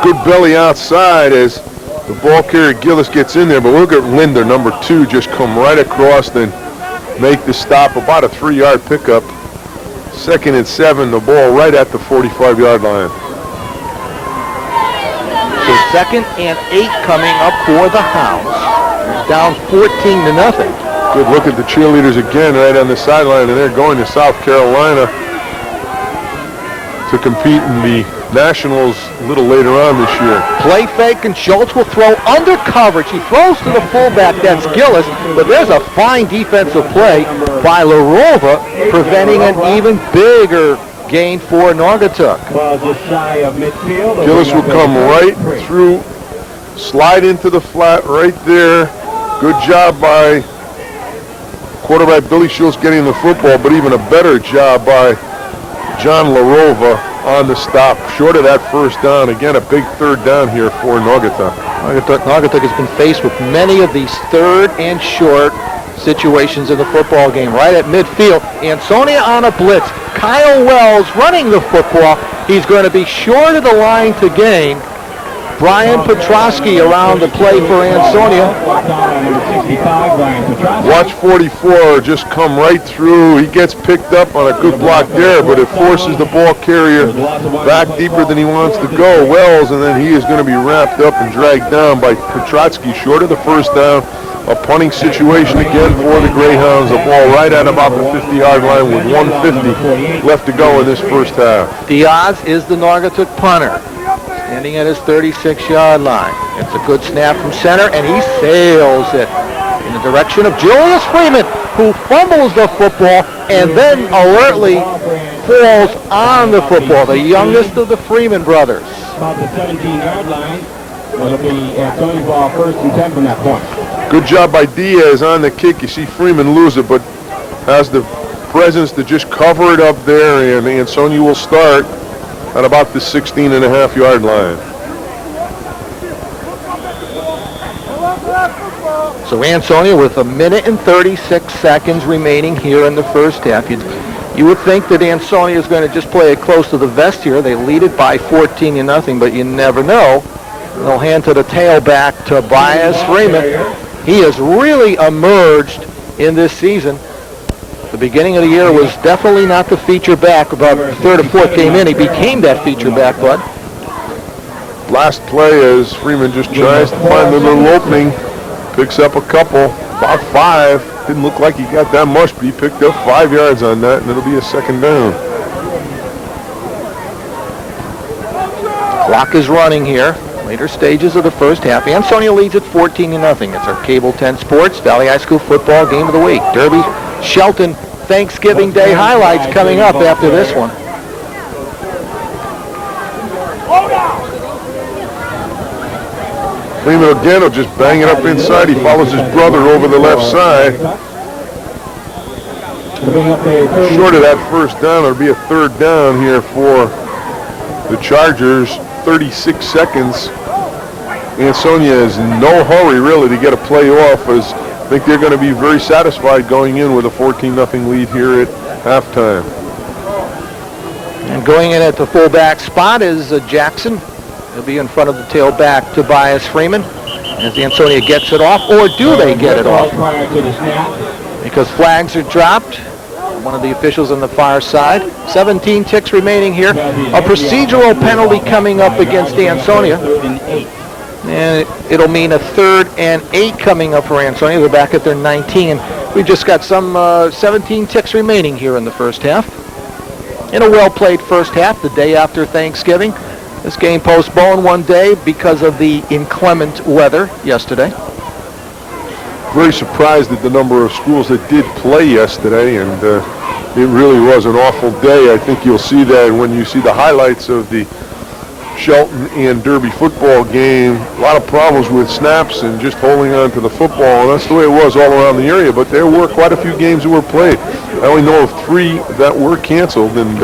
Good belly outside as the ball carrier Gillis gets in there, but look at Linder, number 2, just come right across and make the stop. About a 3-yard pickup. 2nd and 7, the ball right at the 45-yard line. So 2nd and 8 coming up for the Hounds. Down 14-0. Good look at the cheerleaders again right on the sideline, and they're going to South Carolina to compete in the Nationals a little later on this year. Play fake, and Schultz will throw under coverage. He throws to the fullback, that's Gillis, but there's a fine defensive play by LaRova, preventing an even bigger gain for Naugatuck. Gillis will come right through, slide into the flat right there. Good job by quarterback Billy Schultz getting the football, but even a better job by John LaRova on the stop. Short of that first down. Again, a big third down here for Naugatuck. Naugatuck has been faced with many of these third and short situations in the football game. Right at midfield, Ansonia on a blitz. Kyle Wells running the football. He's going to be short of the line to gain. Brian Petrosky around the play for Ansonia. Watch 44 just come right through. He gets picked up on a good block there, but it forces the ball carrier back deeper than he wants to go. Wells, and then he is going to be wrapped up and dragged down by Petrosky short of the first down. A punting situation again for the Greyhounds. The ball right at about the 50-yard line with 1:50 left to go in this first half. Diaz is the Naugatuck punter, standing at his 36-yard line. It's a good snap from center, and he sails it in the direction of Julius Freeman, who fumbles the football and then alertly falls on the football. The youngest of the Freeman brothers. About the 17-yard line. It'll be Ansonia ball 1st and 10 from that point. Good job by Diaz on the kick. You see Freeman lose it, but has the presence to just cover it up there, and Ansonia will start at about the 16.5-yard line. So Ansonia with 1:36 seconds remaining here in the first half. You would think that Ansonia is going to just play it close to the vest here. They lead it by 14-0, but you never know. They'll hand to the tailback, Tobias Freeman. He has really emerged in this season. The beginning of the year was definitely not the feature back. About the third or fourth game in, he became that feature back, Bud. Last play as Freeman just tries to find a little opening. Picks up a couple, about 5. Didn't look like he got that much, but he picked up 5 yards on that, and it'll be a second down. Clock is running here. Later stages of the first half. Ansonia leads at 14-0. It's our Cable 10 Sports Valley High School football game of the week. Derby Shelton Thanksgiving Day highlights coming up after this one. Freeman again will just bang it up inside. He follows his brother over the left side. Short of that first down, it'll be a third down here for the Chargers. 36 seconds. Ansonia is in no hurry really to get a play off, as I think they're going to be very satisfied going in with a 14-0 lead here at halftime. And going in at the fullback spot is Jackson. He'll be in front of the tailback, Tobias Freeman, as Ansonia gets it off, or do they get it off? Because flags are dropped. One of the officials on the far side. 17 ticks remaining here. A procedural penalty coming up against Ansonia. And it'll mean a 3rd and 8 coming up for Ansonia. They're back at their 19. We've just got some 17 ticks remaining here in the first half. In a well-played first half, the day after Thanksgiving. This game postponed one day because of the inclement weather yesterday. Very surprised at the number of schools that did play yesterday, and it really was an awful day. I think you'll see that when you see the highlights of the Shelton and Derby football game. A lot of problems with snaps and just holding on to the football, and that's the way it was all around the area. But there were quite a few games that were played. I only know of 3 that were canceled, and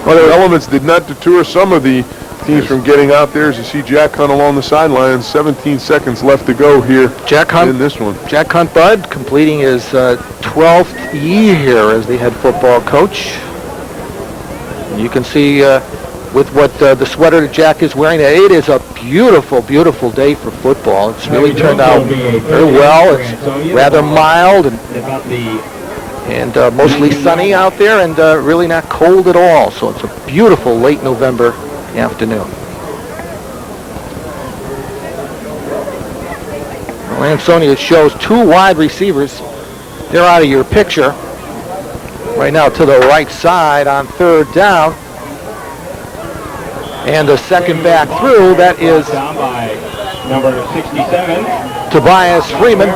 other elements did not deter some of the teams from getting out there. As you see Jack Hunt along the sidelines, 17 seconds left to go here in this one. Jack Hunt, Bud, completing his 12th year here as the head football coach. You can see with what the sweater that Jack is wearing, it is a beautiful, beautiful day for football. It's really turned out very well. It's rather mild and mostly sunny out there, and really not cold at all. So it's a beautiful late November afternoon. Well, Ansonia shows 2 wide receivers. They're out of your picture. Right now to the right side on 3rd down. And the second back through, that is down by number 67. Tobias Freeman.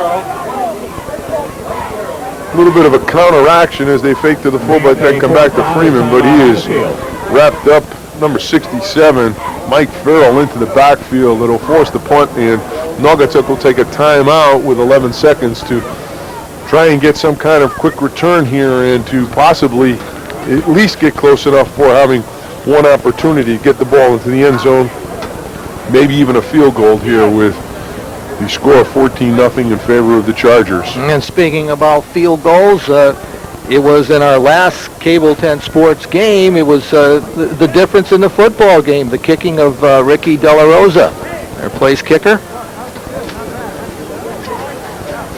A little bit of a counteraction as they fake to the fullback, then come back to Freeman, but he is wrapped up. Number 67, Mike Farrell, into the backfield. It'll force the punt, and Naugatuck will take a timeout with 11 seconds to try and get some kind of quick return here and to possibly at least get close enough for having one opportunity to get the ball into the end zone, maybe even a field goal here with the score of 14-0 in favor of the Chargers. And speaking about field goals, it was in our last Cable 10 Sports game. It was the difference in the football game, the kicking of Ricky De La Rosa, their place kicker.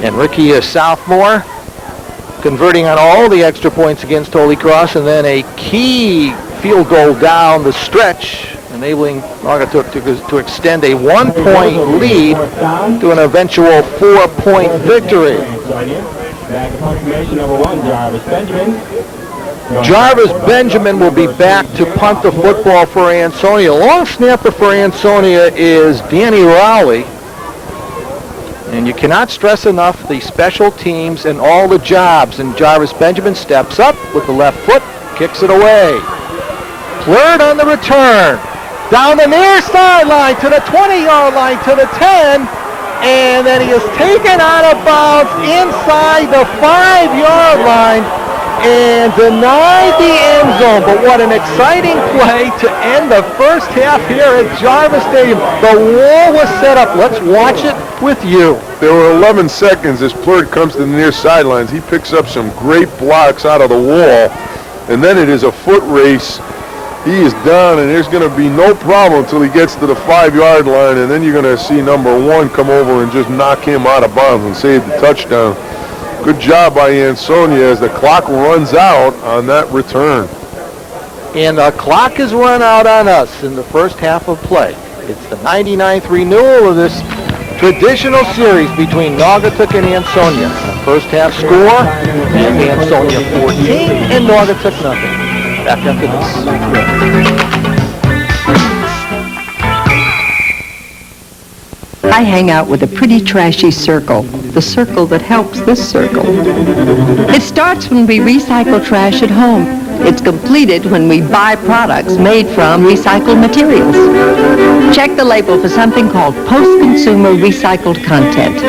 And Ricky, a sophomore, converting on all the extra points against Holy Cross, and then a key field goal down the stretch, enabling Naugatuck to extend a 1-point lead to an eventual 4-point victory. Back to confirmation, number 1, Jarvis Benjamin. Jarvis Benjamin will be back to punt the football for Ansonia. Long snapper for Ansonia is Danny Rowley. And you cannot stress enough the special teams and all the jobs. And Jarvis Benjamin steps up with the left foot, kicks it away. Plurd on the return. Down the near sideline to the 20-yard line to the 10. And then he is taken out of bounds inside the 5-yard line. and denied the end zone. But what an exciting play to end the first half here at Jarvis Stadium. The wall was set up. Let's watch it with you. There were 11 seconds as Plurd comes to the near sidelines. He picks up some great blocks out of the wall, and then it is a foot race. He is done, and there's going to be no problem until he gets to the 5-yard line, and then you're going to see number 1 come over and just knock him out of bounds and save the touchdown. Good job by Ansonia as the clock runs out on that return. And the clock has run out on us in the first half of play. It's the 99th renewal of this traditional series between Naugatuck and Ansonia. The first half score, and Ansonia 14 and Naugatuck nothing. Back after this. I hang out with a pretty trashy circle, the circle that helps this circle. It starts when we recycle trash at home. It's completed when we buy products made from recycled materials. Check the label for something called post-consumer recycled content.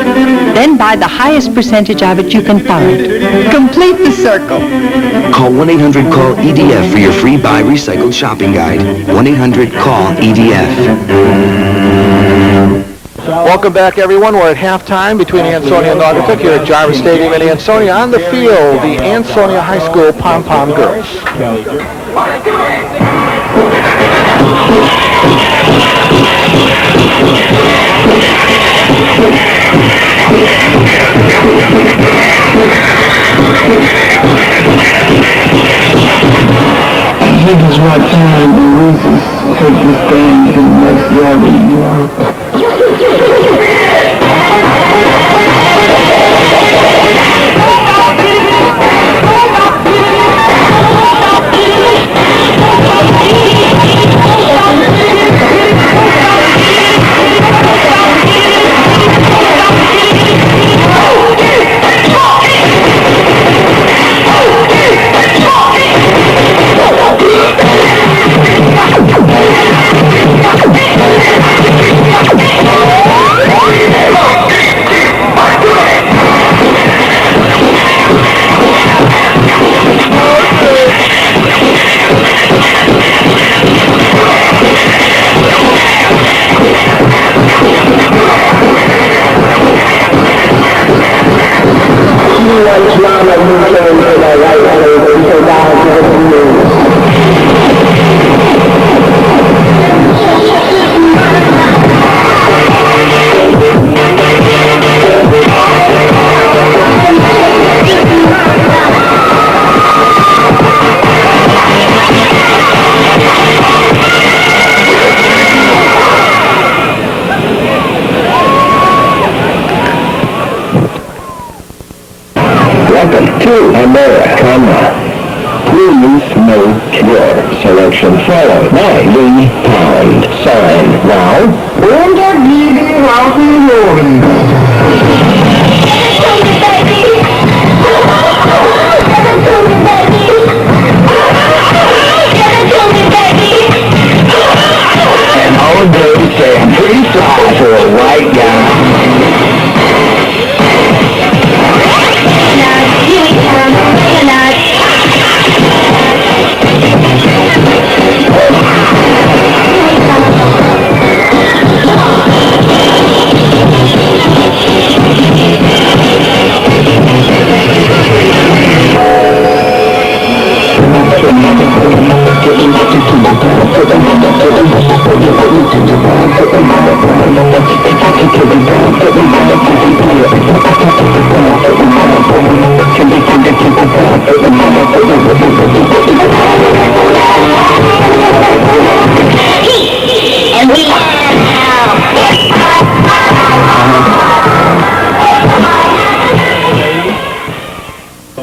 Then buy the highest percentage of it you can find. Complete the circle. Call 1-800-CALL-EDF for your free Buy Recycled shopping guide. 1-800-CALL-EDF. Welcome back, everyone. We're at halftime between Ansonia and Naugatuck here at Jarvis Stadium in Ansonia. On the field, the Ansonia High School Pom-Pom Girls. I think it's right time the reasons take the stand in the next rally, you know. Welcome to America. Please note your selection follows by the pound sign. Now, unter die Rausenloren. And all those say I'm pretty fly for a white guy.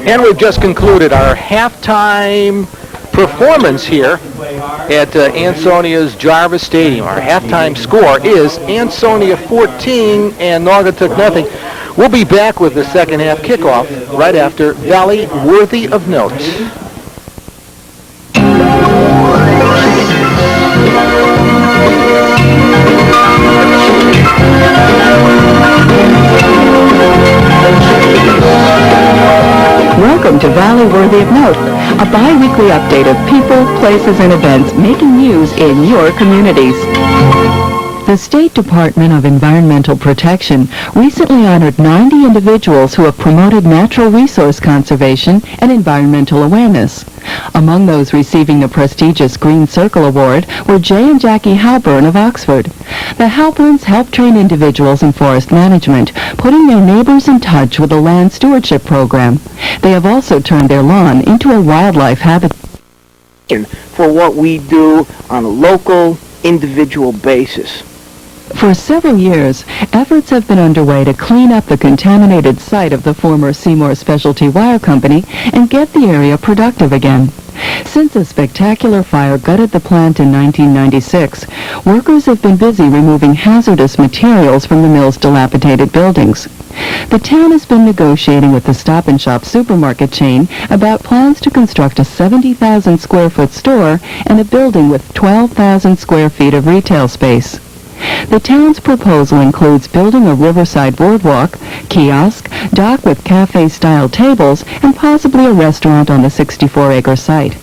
And we've just concluded our halftime performance here at Ansonia's Jarvis Stadium. Our halftime score is Ansonia 14 and Naugatuck nothing. We'll be back with the second half kickoff right after Valley Worthy of Note. Welcome Welcome to Valley Worthy of Note, a bi-weekly update of people, places, and events making news in your communities. The State Department of Environmental Protection recently honored 90 individuals who have promoted natural resource conservation and environmental awareness. Among those receiving the prestigious Green Circle Award were Jay and Jackie Halburn of Oxford. The Halburns help train individuals in forest management, putting their neighbors in touch with the land stewardship program. They have also turned their lawn into a wildlife habitat. For what we do on a local, individual basis. For several years, efforts have been underway to clean up the contaminated site of the former Seymour Specialty Wire Company and get the area productive again. Since a spectacular fire gutted the plant in 1996, workers have been busy removing hazardous materials from the mill's dilapidated buildings. The town has been negotiating with the Stop and Shop supermarket chain about plans to construct a 70,000 square foot store and a building with 12,000 square feet of retail space. The town's proposal includes building a riverside boardwalk, kiosk, dock with cafe-style tables, and possibly a restaurant on the 64-acre site.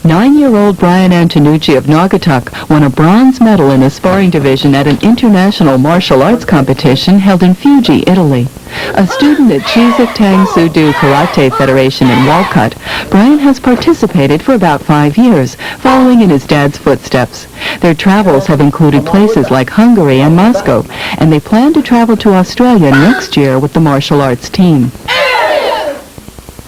9-year-old Brian Antonucci of Naugatuck won a bronze medal in the sparring division at an international martial arts competition held in Fuji, Italy. A student at Chizik Tang Soo-do Karate Federation in Walcott, Brian has participated for about 5 years, following in his dad's footsteps. Their travels have included places like Hungary and Moscow, and they plan to travel to Australia next year with the martial arts team.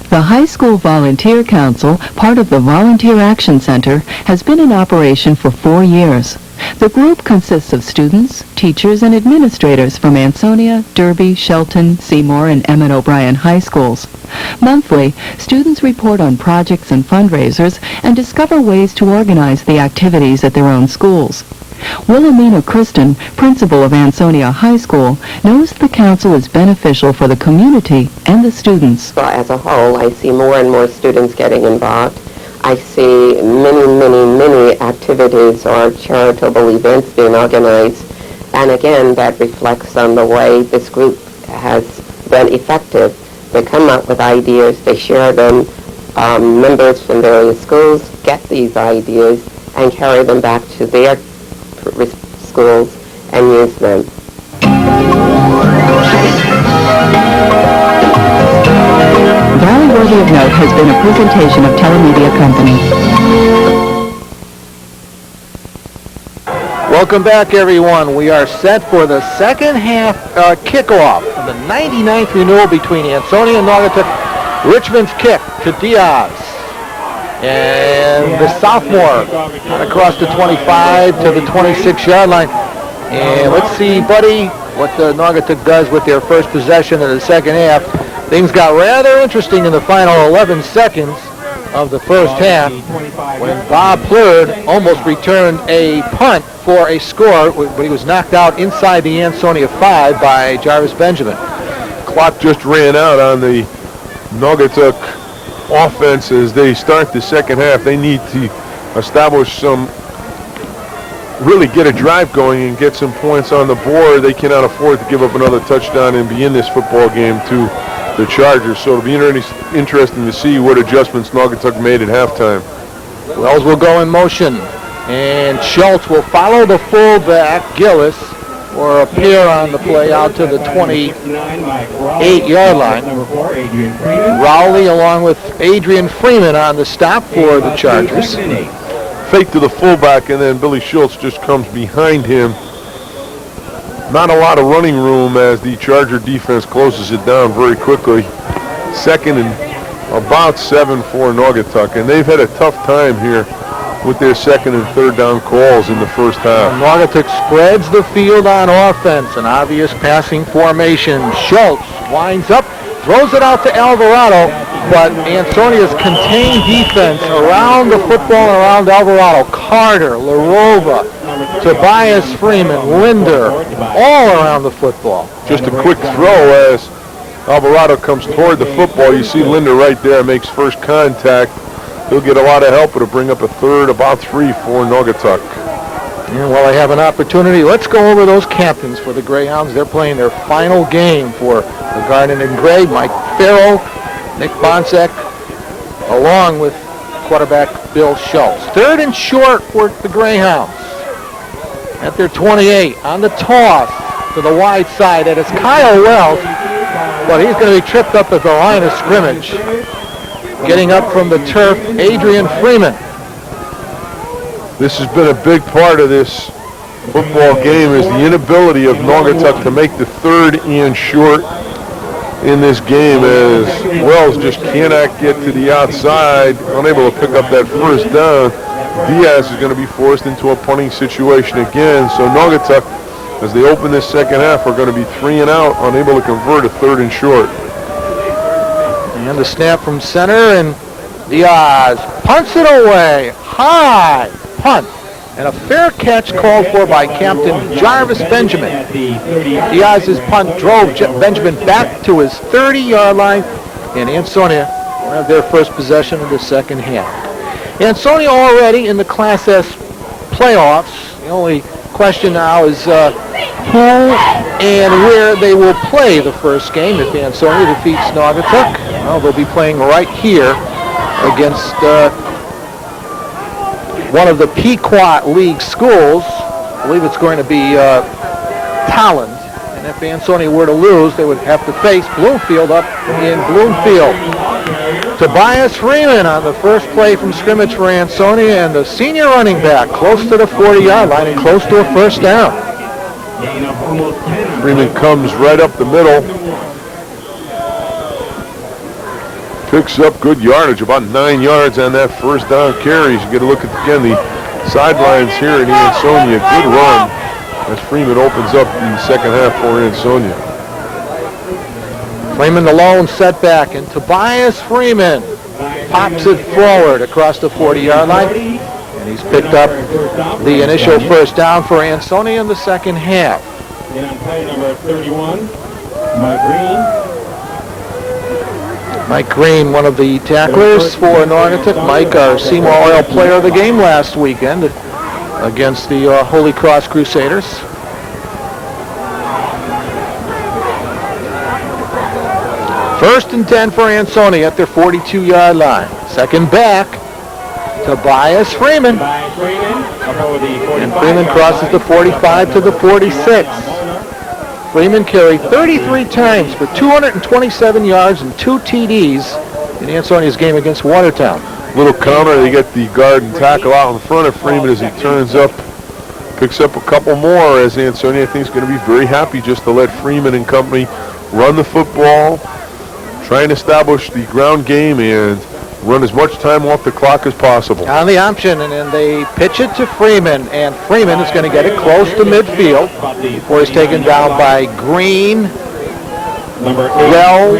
The High School Volunteer Council, part of the Volunteer Action Center, has been in operation for 4 years. The group consists of students, teachers, and administrators from Ansonia, Derby, Shelton, Seymour, and Emmett O'Brien high schools. Monthly, students report on projects and fundraisers and discover ways to organize the activities at their own schools. Wilhelmina Kristen, principal of Ansonia High School, knows the council is beneficial for the community and the students. As a whole, I see more and more students getting involved. I see many activities or charitable events being organized. And again, that reflects on the way this group has been effective. They come up with ideas, they share them. Members from various schools get these ideas and carry them back to their schools and use them. Valley Worthy of Note has been a presentation of Telemedia Company. Welcome back, everyone. We are set for the second half kickoff of the 99th renewal between Ansonia and Naugatuck. Richmond's kick to Diaz. And the sophomore across the 25 to the 26-yard line. And let's see, buddy, what the Naugatuck does with their first possession of the second half. Things got rather interesting in the final 11 seconds of the first half when Bob Plurd almost returned a punt for a score, but he was knocked out inside the Ansonia 5 by Jarvis Benjamin. Clock just ran out on the Naugatuck offense as they start the second half. They need to establish really get a drive going and get some points on the board. They cannot afford to give up another touchdown and be in this football game to the Chargers. So it'll be interesting to see what adjustments Naugatuck made at halftime. Wells will go in motion, and Schultz will follow the fullback, Gillis, or appear on the play out to the 28-yard line. Rowley along with Adrian Freeman on the stop for the Chargers. Fake to the fullback, and then Billy Schultz just comes behind him. Not a lot of running room as the Charger defense closes it down very quickly. Second and about 7 for Naugatuck, and they've had a tough time here with their second and third down calls in the first half. Naugatuck spreads the field on offense, an obvious passing formation. Schultz winds up, throws it out to Alvarado, but Ansonia's contained defense around the football and around Alvarado. Carter, LaRova, Tobias Freeman, Linder, all around the football. Just a quick throw as Alvarado comes toward the football. You see Linder right there, makes first contact. He'll get a lot of help to bring up a third, about 3 for Naugatuck. And while I have an opportunity, let's go over those captains for the Greyhounds. They're playing their final game for the Garden and Gray. Mike Farrell Nick Bonsack along with quarterback Bill Schultz. 3rd and short for the Greyhounds. At their 28, on the toss to the wide side, and it's Kyle Wells, but he's going to be tripped up at the line of scrimmage. Getting up from the turf, Adrian Freeman. This has been a big part of this football game, is the inability of Naugatuck to make the 3rd and short in this game, as Wells just cannot get to the outside, unable to pick up that first down. Diaz is going to be forced into a punting situation again, so Naugatuck, as they open this second half, are going to be 3 and out, unable to convert a 3rd and short. And the snap from center, and Diaz punts it away. High punt. And a fair catch called for by Captain Jarvis Benjamin. Diaz's punt drove Benjamin back to his 30-yard line, and Ansonia will have their first possession of the second half. Ansonia already in the Class S playoffs. The only question now is who and where they will play the first game if Ansonia defeats Naugatuck. Well, they'll be playing right here against one of the Pequot League schools. I believe it's going to be Talland. And if Ansonia were to lose, they would have to face Bloomfield up in Bloomfield. Tobias Freeman on the first play from scrimmage for Ansonia, and the senior running back close to the 40-yard line and close to a first down. Freeman comes right up the middle. Picks up good yardage, about 9 yards on that first down carry. You get a look at, again, the sidelines here in Ansonia. Good run as Freeman opens up the second half for Ansonia. Freeman the lone setback, and Tobias Freeman pops it forward across the 40-yard line. And he's picked up the initial first down for Ansonia in the second half. And on play number 31, Mike Green. Mike Green, one of the tacklers for Naugatuck. Mike, our Seymour Oil player of the game last weekend against the Holy Cross Crusaders. First and 10 for Ansonia at their 42-yard line. Second back, Tobias Freeman. And Freeman crosses the 45 to the 46. Freeman carried 33 times for 227 yards and 2 TDs in Ansonia's game against Watertown. Little counter, they get the guard and tackle out in front of Freeman as he turns up, picks up a couple more, as Ansonia, I think, is going to be very happy just to let Freeman and company run the football, try and establish the ground game, and run as much time off the clock as possible. On the option, and then they pitch it to Freeman, and Freeman is going to get it close to midfield before he's taken down by Green, Wells,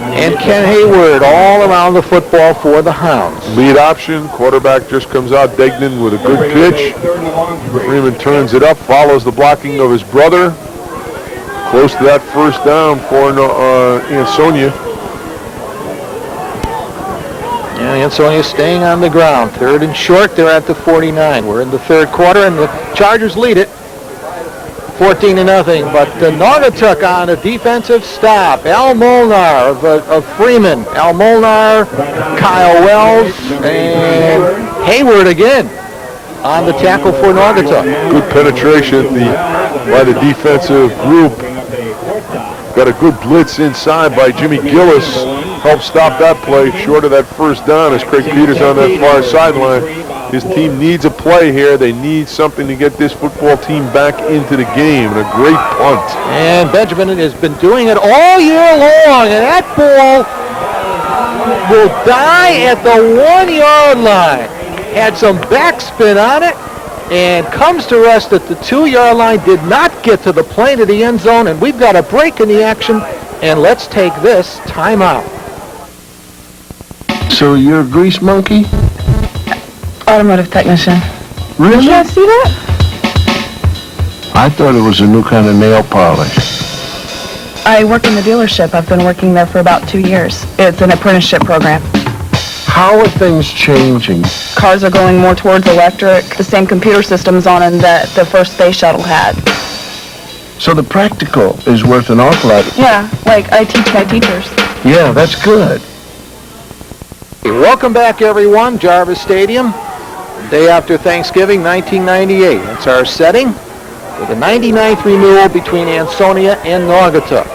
and Ken Hayward all around the football for the Hounds. Lead option, quarterback just comes out, Degnan with a good pitch. Freeman turns it up, follows the blocking of his brother. Close to that first down for Ansonia. And Ansonia staying on the ground. 3rd and short, they're at the 49. We're in the third quarter, and the Chargers lead it 14-0. But Naugatuck on a defensive stop. Al Molnar of Freeman. Al Molnar, Kyle Wells, and Hayward again on the tackle for Naugatuck. Good penetration by the defensive group. Got a good blitz inside by Jimmy Gillis. Helped stop that play short of that first down as Craig Peters on that far sideline. His team needs a play here. They need something to get this football team back into the game. And a great punt. And Benjamin has been doing it all year long. And that ball will die at the 1-yard line. Had some backspin on it and comes to rest at the 2-yard line. Did not get to the plane of the end zone. And we've got a break in the action. And let's take this timeout. So you're a grease monkey? Automotive technician. Really? You guys see that? I thought it was a new kind of nail polish. I work in the dealership. I've been working there for about 2 years. It's an apprenticeship program. How are things changing? Cars are going more towards electric. The same computer systems on them that the first space shuttle had. So the practical is worth an awful lot. Yeah, like I teach my teachers. Yeah, that's good. Hey, welcome back, everyone. Jarvis Stadium, day after Thanksgiving, 1998. It's our setting for the 99th renewal between Ansonia and Naugatuck.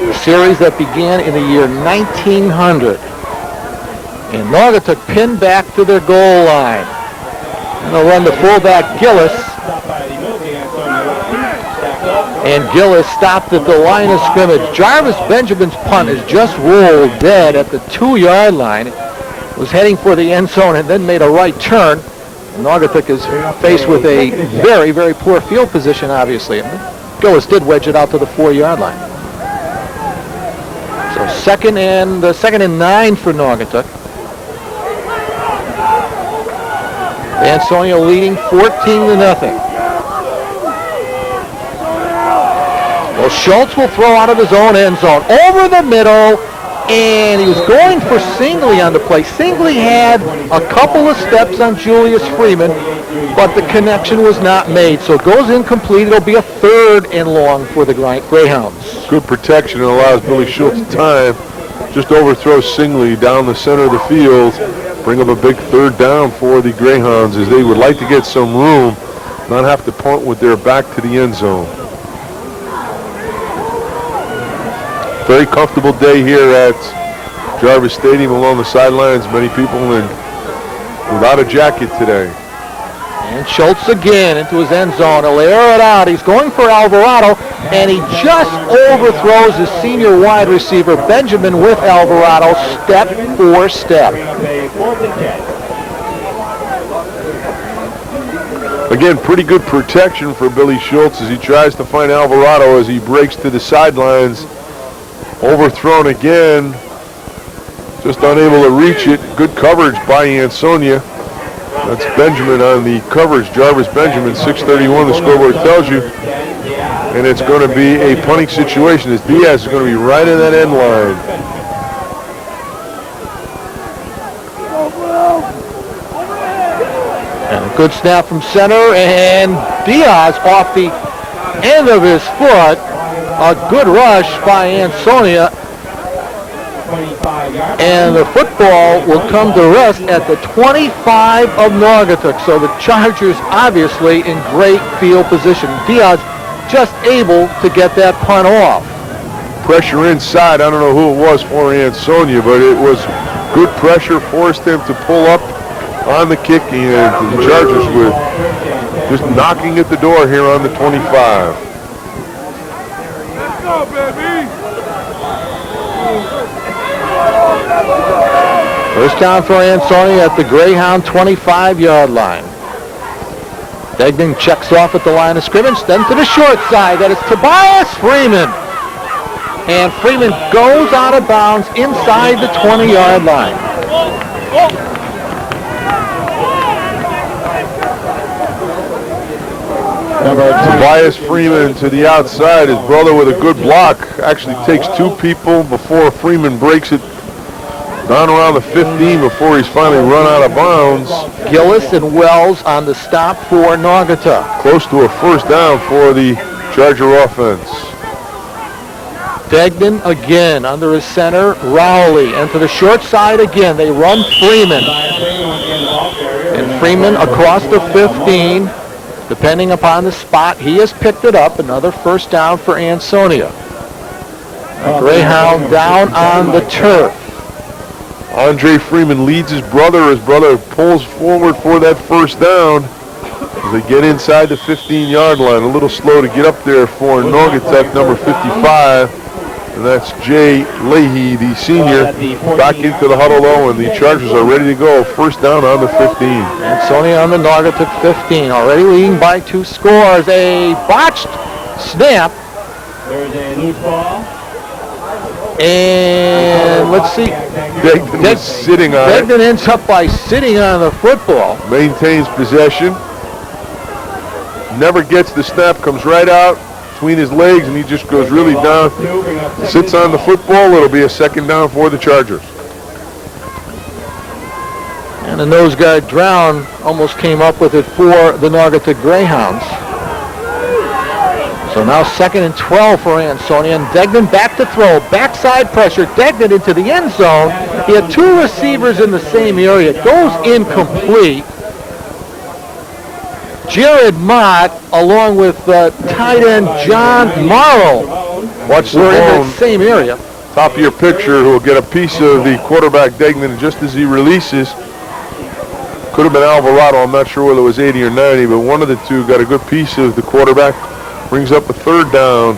A series that began in the year 1900. And Naugatuck pinned back to their goal line. And they'll run the fullback Gillis. And Gillis stopped at the line of scrimmage. Jarvis Benjamin's punt is just rolled dead at the 2-yard line. Was heading for the end zone and then made a right turn. Naugatuck is faced with a very, very poor field position, obviously. Gillis did wedge it out to the 4-yard line. So second and 9 for Naugatuck. Ansonia leading 14-0. Well, Schultz will throw out of his own end zone over the middle, and he was going for Singley on the play. Singley had a couple of steps on Julius Freeman, but the connection was not made. So it goes incomplete. It'll be a 3rd and long for the Greyhounds. Good protection and allows Billy Schultz time. Just overthrows Singley down the center of the field. Bring up a big 3rd down for the Greyhounds as they would like to get some room, not have to punt with their back to the end zone. Very comfortable day here at Jarvis Stadium along the sidelines. Many people without a jacket today. And Schultz again into his end zone. He'll air it out. He's going for Alvarado, and he just overthrows his senior wide receiver, Benjamin, with Alvarado, step for step. Again, pretty good protection for Billy Schultz as he tries to find Alvarado as he breaks to the sidelines. Overthrown again. Just unable to reach it. Good coverage by Ansonia. That's Benjamin on the coverage. Jarvis Benjamin, 6:31, the scoreboard tells you. And it's going to be a punting situation as Diaz is going to be right in that end line. And a good snap from center, and Diaz off the end of his foot. A good rush by Ansonia. And the football will come to rest at the 25 of Naugatuck. So the Chargers obviously in great field position. Diaz just able to get that punt off. Pressure inside. I don't know who it was for Ansonia, but it was good pressure. Forced him to pull up on the kick, and the Chargers were just knocking at the door here on the 25. Let's go, baby! First down for Ansonia at the Greyhound 25-yard line. Degnan checks off at the line of scrimmage, then to the short side. That is Tobias Freeman. And Freeman goes out of bounds inside the 20-yard line. Tobias Freeman to the outside. His brother with a good block. Actually takes 2 people before Freeman breaks it down around the 15 before he's finally run out of bounds. Gillis and Wells on the stop for Naugatuck. Close to a first down for the Charger offense. Degnan again under his center, Rowley. And to the short side again, they run Freeman. And Freeman across the 15. Depending upon the spot, he has picked it up. Another first down for Ansonia. Greyhound down on the turf. Andre Freeman leads his brother. His brother pulls forward for that first down as they get inside the 15-yard line. A little slow to get up there for Naugatuck, number 55. And that's Jay Leahy, the senior, back into the huddle though, and the Chargers are ready to go. First down on the 15. Ansonia on the Naugatuck 15, already leading by 2 scores. A botched snap. There's a loose ball. And let's see. Degnan sitting on it. Degnan ends up by sitting on the football. Maintains possession. Never gets the snap, comes right out between his legs, and he just goes really down. Sits on the football. It'll be a second down for the Chargers. And the nose guard Drown almost came up with it for the Naugatuck Greyhounds. So now 2nd and 12 for Ansonia, and Degnan back to throw. Backside pressure, Degnan into the end zone. He had two receivers in the same area. It goes incomplete. Jared Mott, along with tight end John Morrow, Watch the were in bone. that same area. Top of your picture, who will get a piece of the quarterback Degnan just as he releases. Could have been Alvarado. I'm not sure whether it was 80 or 90, but one of the two got a good piece of the quarterback. Brings up a 3rd down.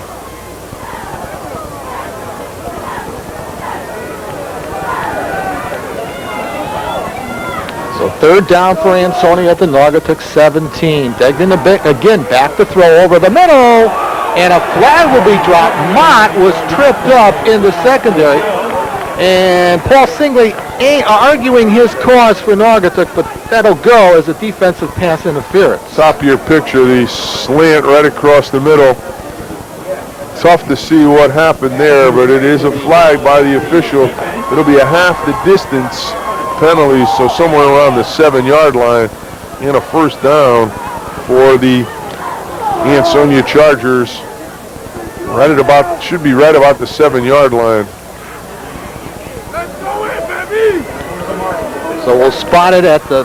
So 3rd down for Ansonia at the Naugatuck 17. Degnan again back to throw over the middle, and a flag will be dropped. Mott was tripped up in the secondary, and Paul Singley arguing his cause for Naugatuck, but that'll go as a defensive pass interference. Top of your picture, the slant right across the middle. Tough to see what happened there, but it is a flag by the official. It'll be a half the distance penalty, so somewhere around the 7-yard line, and a 1st down for the Ansonia Chargers. Should be right about the 7-yard line. So we'll spot it at the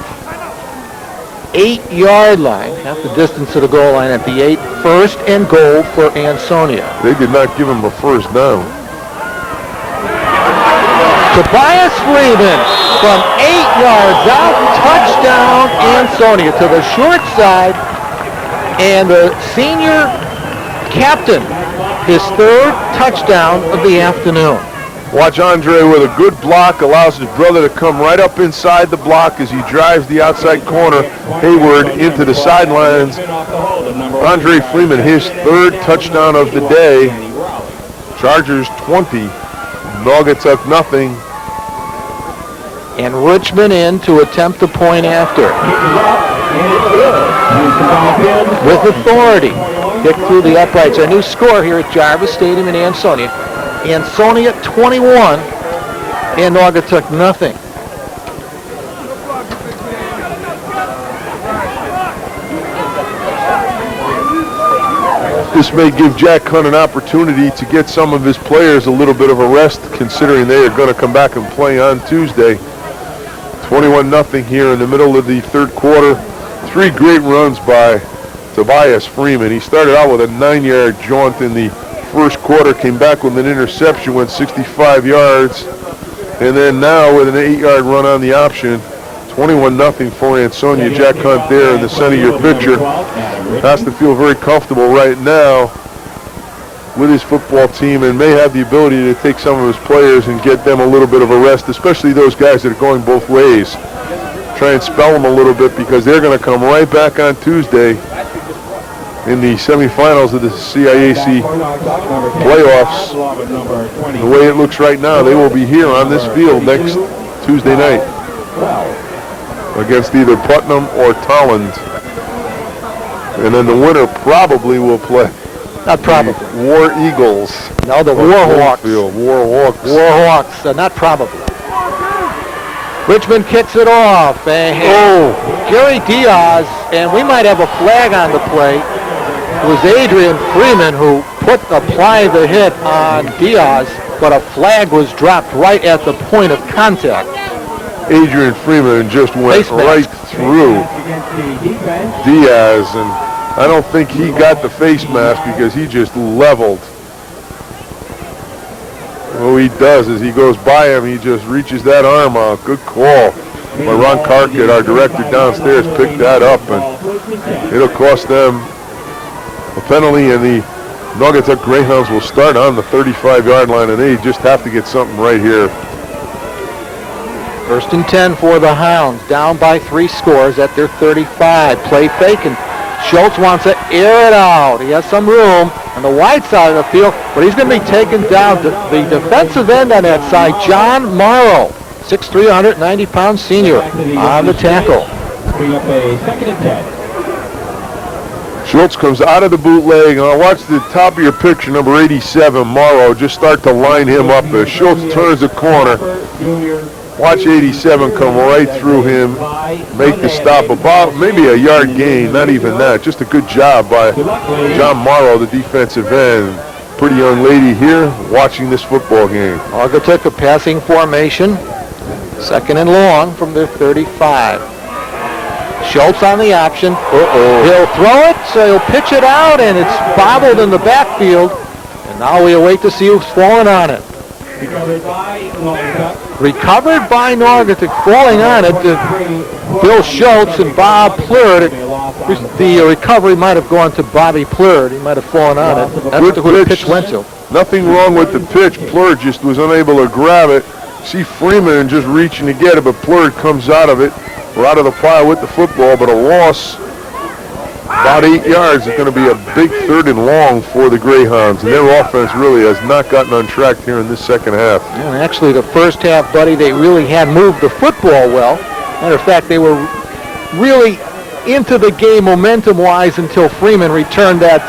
8-yard line, half the distance to the goal line at the 8. 1st and goal for Ansonia. They did not give him a 1st down. Tobias Freeman from 8 yards out, touchdown Ansonia to the short side, and the senior captain, his 3rd touchdown of the afternoon. Watch Andre with a good block, allows his brother to come right up inside the block as he drives the outside corner, Hayward, into the sidelines. Andre Freeman, his 3rd touchdown of the day. Chargers 20, Naugatuck nothing. And Richmond in to attempt the point after. With authority. Kick through the uprights. A new score here at Jarvis Stadium in Ansonia. Ansonia 21 and Naugatuck nothing. This may give Jack Hunt an opportunity to get some of his players a little bit of a rest, considering they are going to come back and play on Tuesday. 21-0 here in the middle of the 3rd quarter. 3 great runs by Tobias Freeman. He started out with a 9-yard jaunt in the 1st quarter, came back with an interception, went 65 yards, and then now with an 8-yard run on the option. 21-0 for Ansonia. Jack Hunt there in the center of your picture has to feel very comfortable right now with his football team, and may have the ability to take some of his players and get them a little bit of a rest, especially those guys that are going both ways. Try and spell them a little bit, because they're going to come right back on Tuesday in the semifinals of the CIAC playoffs. The way it looks right now, they will be here on this field next Tuesday night against either Putnam or Tolland. And then the winner probably will play. Not probably. War Eagles. No, the Warhawks. Warhawks. Warhawks, not probably. Richmond kicks it off. And Gary Diaz, and we might have a flag on the play. It was Adrian Freeman who applied the hit on Diaz, but a flag was dropped right at the point of contact. Adrian Freeman just went right through Diaz, and I don't think he got the face mask because he just leveled. What he does is he goes by him, he just reaches that arm out. Good call. But Ron Carkett, our director downstairs, picked that up, and it'll cost them a penalty, and the Naugatuck Greyhounds will start on the 35-yard line, and they just have to get something right here. 1st and 10 for the Hounds, down by 3 scores at their 35. Play fake, and Schultz wants to air it out. He has some room on the wide side of the field, but he's going to be taken down. The defensive end on that side, John Morrow, 6'3", 190-pound senior, on the tackle. Bring up a 2nd and 10. Schultz comes out of the bootleg, and I'll watch the top of your picture, number 87, Morrow, just start to line him up as Schultz turns the corner. Watch 87 come right through him, make the stop about maybe a yard gain, not even that. Just a good job by John Morrow, the defensive end. Pretty young lady here watching this football game. Naugatuck a passing formation. 2nd and long from their 35. Schultz on the option. He'll throw it, so he'll pitch it out, and it's bobbled in the backfield. And now we await to see who's falling on it. Recovered by Naugatuck, falling on it. Bill Schultz and Bob Plurd. The recovery might have gone to Bobby Plurd. He might have fallen on it. That's who the pitch went to. Nothing wrong with the pitch. Plurd just was unable to grab it. See Freeman just reaching to get it, but Plurd comes out of it. We're out of the pile with the football, but a loss about 8 yards is going to be a big 3rd and long for the Greyhounds, and their offense really has not gotten on track here in this second half. And actually, the first half, Buddy, they really had moved the football well. Matter of fact, they were really into the game momentum-wise until Freeman returned that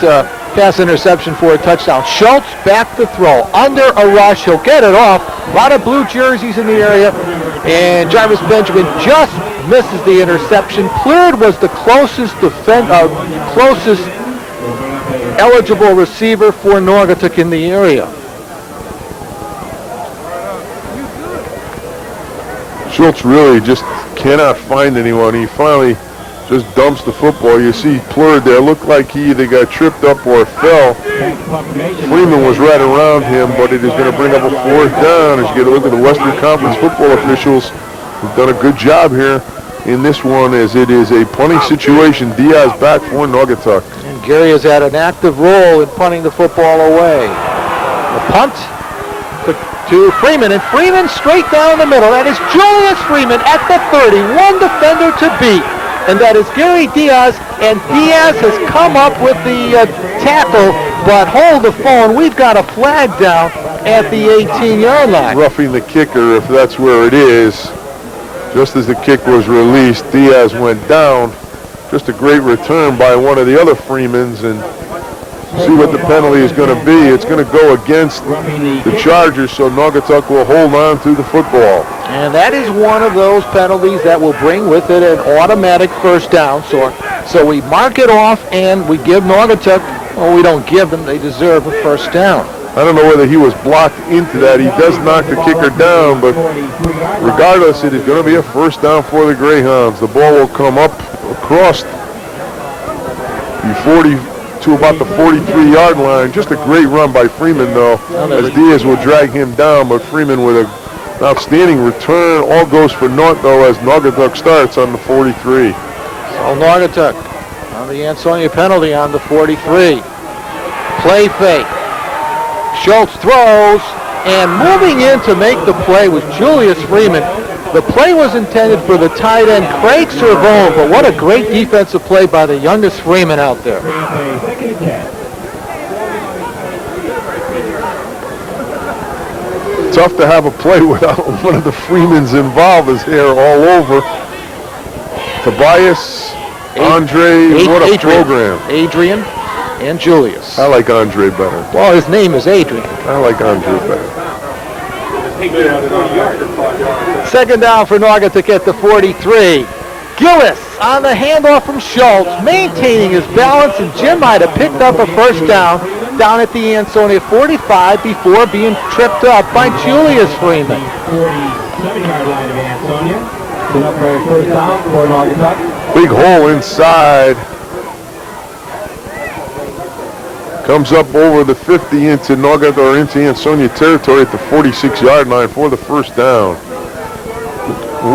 pass interception for a touchdown. Schultz back to throw. Under a rush. He'll get it off. A lot of blue jerseys in the area. And Jarvis Benjamin just misses the interception. Plurd was the closest closest eligible receiver for Naugatuck in the area. Schultz really just cannot find anyone. He finally just dumps the football. You see Plurd there. Looked like he either got tripped up or fell. Freeman was right around him, but it is going to bring up a 4th down. As you get a look at the Western Conference football officials, who've done a good job here in this one, as it is a punting situation. Diaz back for Naugatuck. And Gary has had an active role in punting the football away. The punt to Freeman, and Freeman straight down the middle. That is Julius Freeman at the 30. One defender to beat. And that is Gary Diaz, and Diaz has come up with the tackle, but hold the phone. We've got a flag down at the 18-yard line. Roughing the kicker, if that's where it is. Just as the kick was released, Diaz went down. Just a great return by one of the other Freemans, and see what the penalty is going to be. It's going to go against the Chargers, so Naugatuck will hold on to the football. And that is one of those penalties that will bring with it an automatic 1st down. So we mark it off, and we give Naugatuck, well, we don't give them, they deserve a 1st down. I don't know whether he was blocked into that. He does knock the kicker down, but regardless, it is going to be a 1st down for the Greyhounds. The ball will come up across the 40 to about the 43-yard line. Just a great run by Freeman, though, as Diaz will drag him down, but Freeman with an outstanding return. All goes for naught, though, as Naugatuck starts on the 43. So Naugatuck on the Ansonia penalty on the 43. Play fake. Schultz throws, and moving in to make the play was Julius Freeman. The play was intended for the tight end, Craig Cervone, but what a great defensive play by the youngest Freeman out there. Tough to have a play without one of the Freemans involved. His hair all over. Tobias, Andre, what a program. Adrian and Julius. I like Andre better. Well, his name is Adrian. I like Andre better. 2nd down for Naugatuck at the 43. Gillis on the handoff from Schultz, maintaining his balance, and Jim might have picked up a 1st down at the Ansonia 45 before being tripped up by Julius Freeman. 47-yard line of Ansonia. Set up for a 1st down for Naugatuck. Big hole inside. Comes up over the 50 into Naugatuck, or into Ansonia territory at the 46-yard line for the 1st down.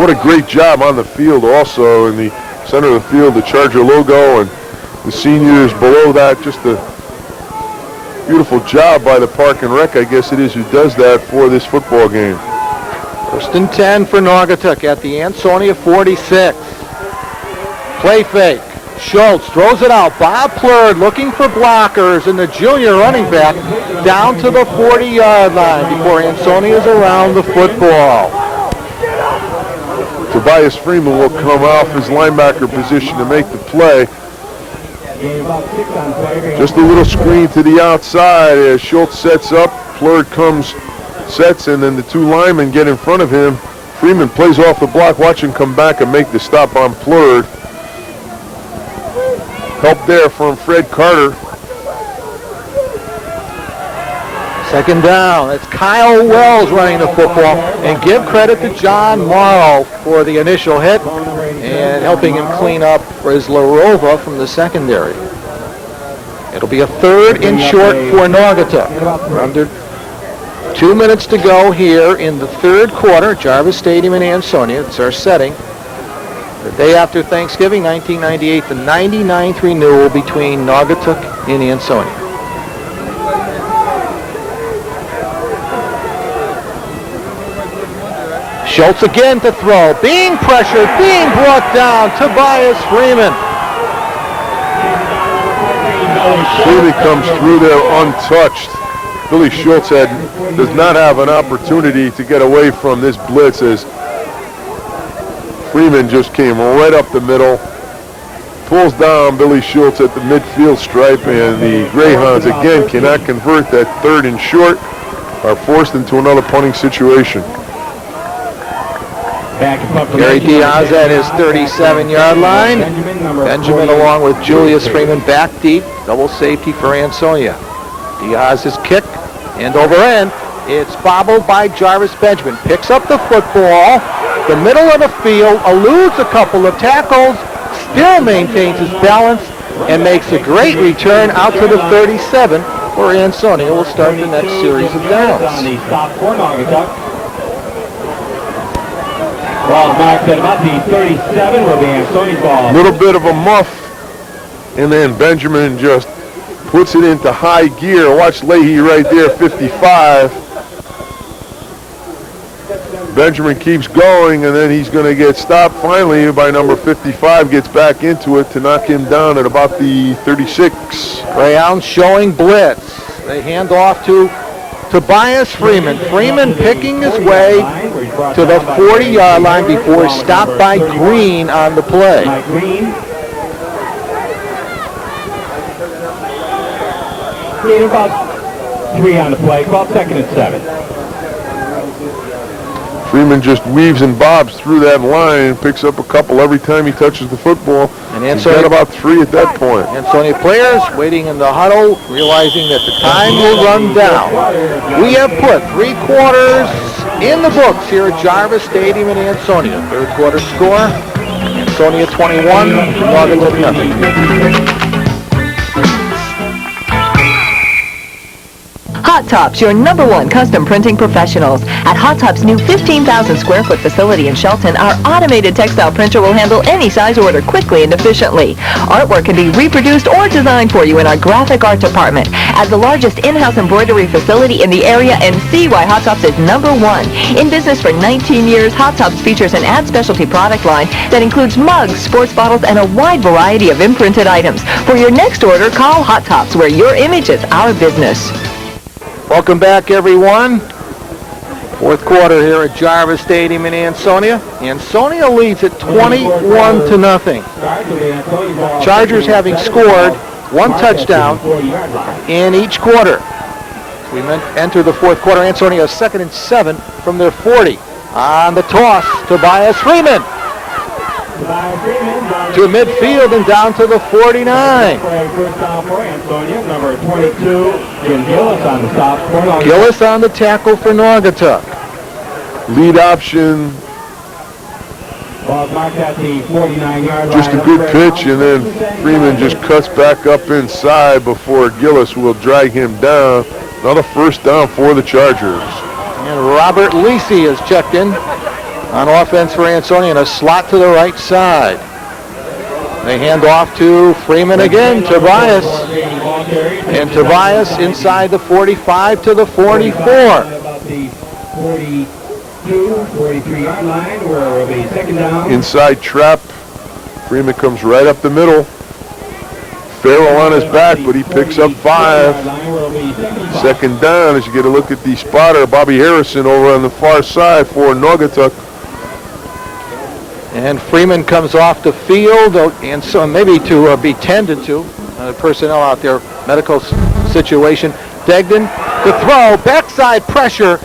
What a great job on the field also in the center of the field, the Charger logo, and the seniors below that. Just a beautiful job by the Park and Rec, I guess it is, who does that for this football game. 1st and 10 for Naugatuck at the Ansonia 46. Play fake. Schultz throws it out. Bob Plurd looking for blockers, and the junior running back down to the 40-yard line before Ansonia is around the football. Tobias Freeman will come off his linebacker position to make the play. Just a little screen to the outside as Schultz sets up. Plurd comes, sets, and then the 2 linemen get in front of him. Freeman plays off the block. Watch him come back and make the stop on Plurd. Help there from Fred Carter. Second down. It's Kyle Wells running the football. And give credit to John Morrow for the initial hit and helping him clean up Rizlarova from the secondary. It'll be a 3rd and short for Naugatuck. Under 2 minutes to go here in the 3rd quarter. Jarvis Stadium in Ansonia. It's our setting. The day after Thanksgiving, 1998, the 99th renewal between Naugatuck and Ansonia. Schultz again to throw. Being pressured, being brought down. Tobias Freeman. Freeman comes through there untouched. Billy Schultz does not have an opportunity to get away from this blitz as Freeman just came right up the middle, pulls down Billy Schultz at the midfield stripe, and the Greyhounds again cannot convert that 3rd and short, are forced into another punting situation. Gary Diaz at his 37-yard line. Benjamin along with Julius Freeman back deep. Double safety for Ansonia. Diaz's kick, end over end. It's bobbled by Jarvis Benjamin. Picks up the football. The middle of the field, eludes a couple of tackles, still maintains his balance, and makes a great return out to the 37, where Ansonia will start the next series of downs. Ball marked at about the 37 will be Ansonia's ball. Little bit of a muff, and then Benjamin just puts it into high gear. Watch Leahy right there, 55. Benjamin keeps going, and then he's going to get stopped finally by number 55. Gets back into it to knock him down at about the 36. Greyhounds showing blitz. They hand off to Tobias Freeman. Freeman picking his way to the 40-yard line before stopped by Green on the play. Green about 3 on the play, called 2nd and 7. Freeman just weaves and bobs through that line and picks up a couple every time he touches the football. And he's got about 3 at that point. Ansonia players waiting in the huddle, realizing that the time will run down. We have put 3 quarters in the books here at Jarvis Stadium in Ansonia. 3rd quarter score, Ansonia 21, Naugatuck nothing. Hot Tops, your #1 custom printing professionals. At Hot Tops' new 15,000 square foot facility in Shelton, our automated textile printer will handle any size order quickly and efficiently. Artwork can be reproduced or designed for you in our graphic art department. As the largest in-house embroidery facility in the area, and see why Hot Tops is #1. In business for 19 years, Hot Tops features an ad specialty product line that includes mugs, sports bottles, and a wide variety of imprinted items. For your next order, call Hot Tops, where your image is our business. Welcome back, everyone. 4th quarter here at Jarvis Stadium in Ansonia. Ansonia leads at 21-0. Chargers having scored 1 touchdown in each quarter. We enter the 4th quarter. Ansonia 2nd and 7 from their 40. On the toss, Tobias Freeman to midfield and down to the 49. First down for Ansonia, number 22, Jim Gillis on the stop for Naugatuck. Gillis on the tackle for Naugatuck. Lead option. Ball's marked at the 49-yard line. Just a good pitch, and then Freeman just cuts back up inside before Gillis will drag him down. Another first down for the Chargers. And Robert Lisi is checked in on offense for Ansonia in a slot to the right side. They hand off to Freeman again, Tobias. And Tobias inside the 45 to the 44. About the 43-yard line, where will be 2nd down. Inside trap. Freeman comes right up the middle. Farrell on his back, but he picks up 5. 2nd down as you get a look at the spotter, Bobby Harrison, over on the far side for Naugatuck. And Freeman comes off the field, and so maybe to be tended to. Personnel out there, medical situation. Degden, the throw, backside pressure,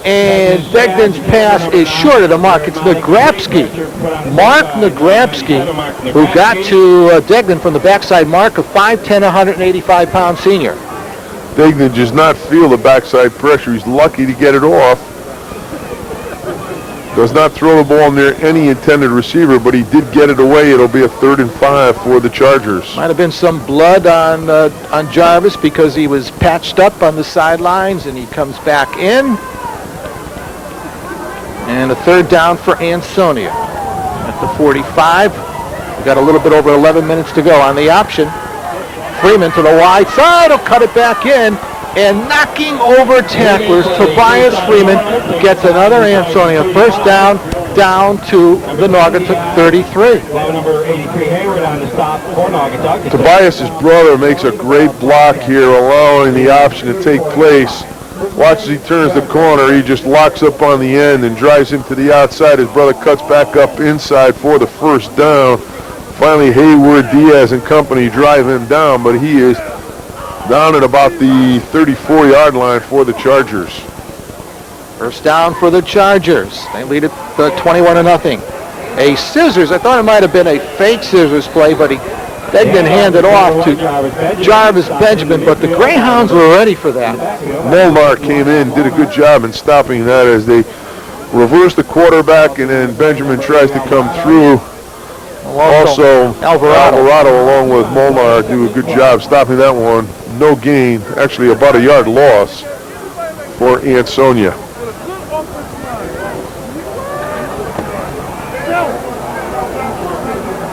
And Degden's pass is short of the mark. It's Naugatuck. Mark Naugatuck, who got to Degden from the backside mark of 5'10", 185-pound senior. Degden does not feel the backside pressure. He's lucky to get it off. Does not throw the ball near any intended receiver, but he did get it away. It'll be a 3rd and 5 for the Chargers. Might have been some blood on Jarvis because he was patched up on the sidelines, and he comes back in. And a 3rd down for Ansonia at the 45. We've got a little bit over 11 minutes to go on the option. Freeman to the wide side, will cut it back in, and knocking over tacklers, Tobias Freeman gets another Ansonia first down to the Naugatuck 33. Tobias's brother makes a great block here, allowing the option to take place. Watch as he turns the corner. He just locks up on the end and drives him to the outside. His brother cuts back up inside for the first down. Finally, Hayward, Diaz, and company drive him down, but he is down at about the 34-yard line for the Chargers. First down for the Chargers. They lead it 21-0. A scissors. I thought it might have been a fake scissors play, but Degden handed off to Jarvis Benjamin, but the Greyhounds were ready for that. Molnar came in, did a good job in stopping that as they reverse the quarterback, and then Benjamin tries to come through. Also, Alvarado along with Molnar do a good job stopping that one. No gain, actually about a yard loss for Ansonia.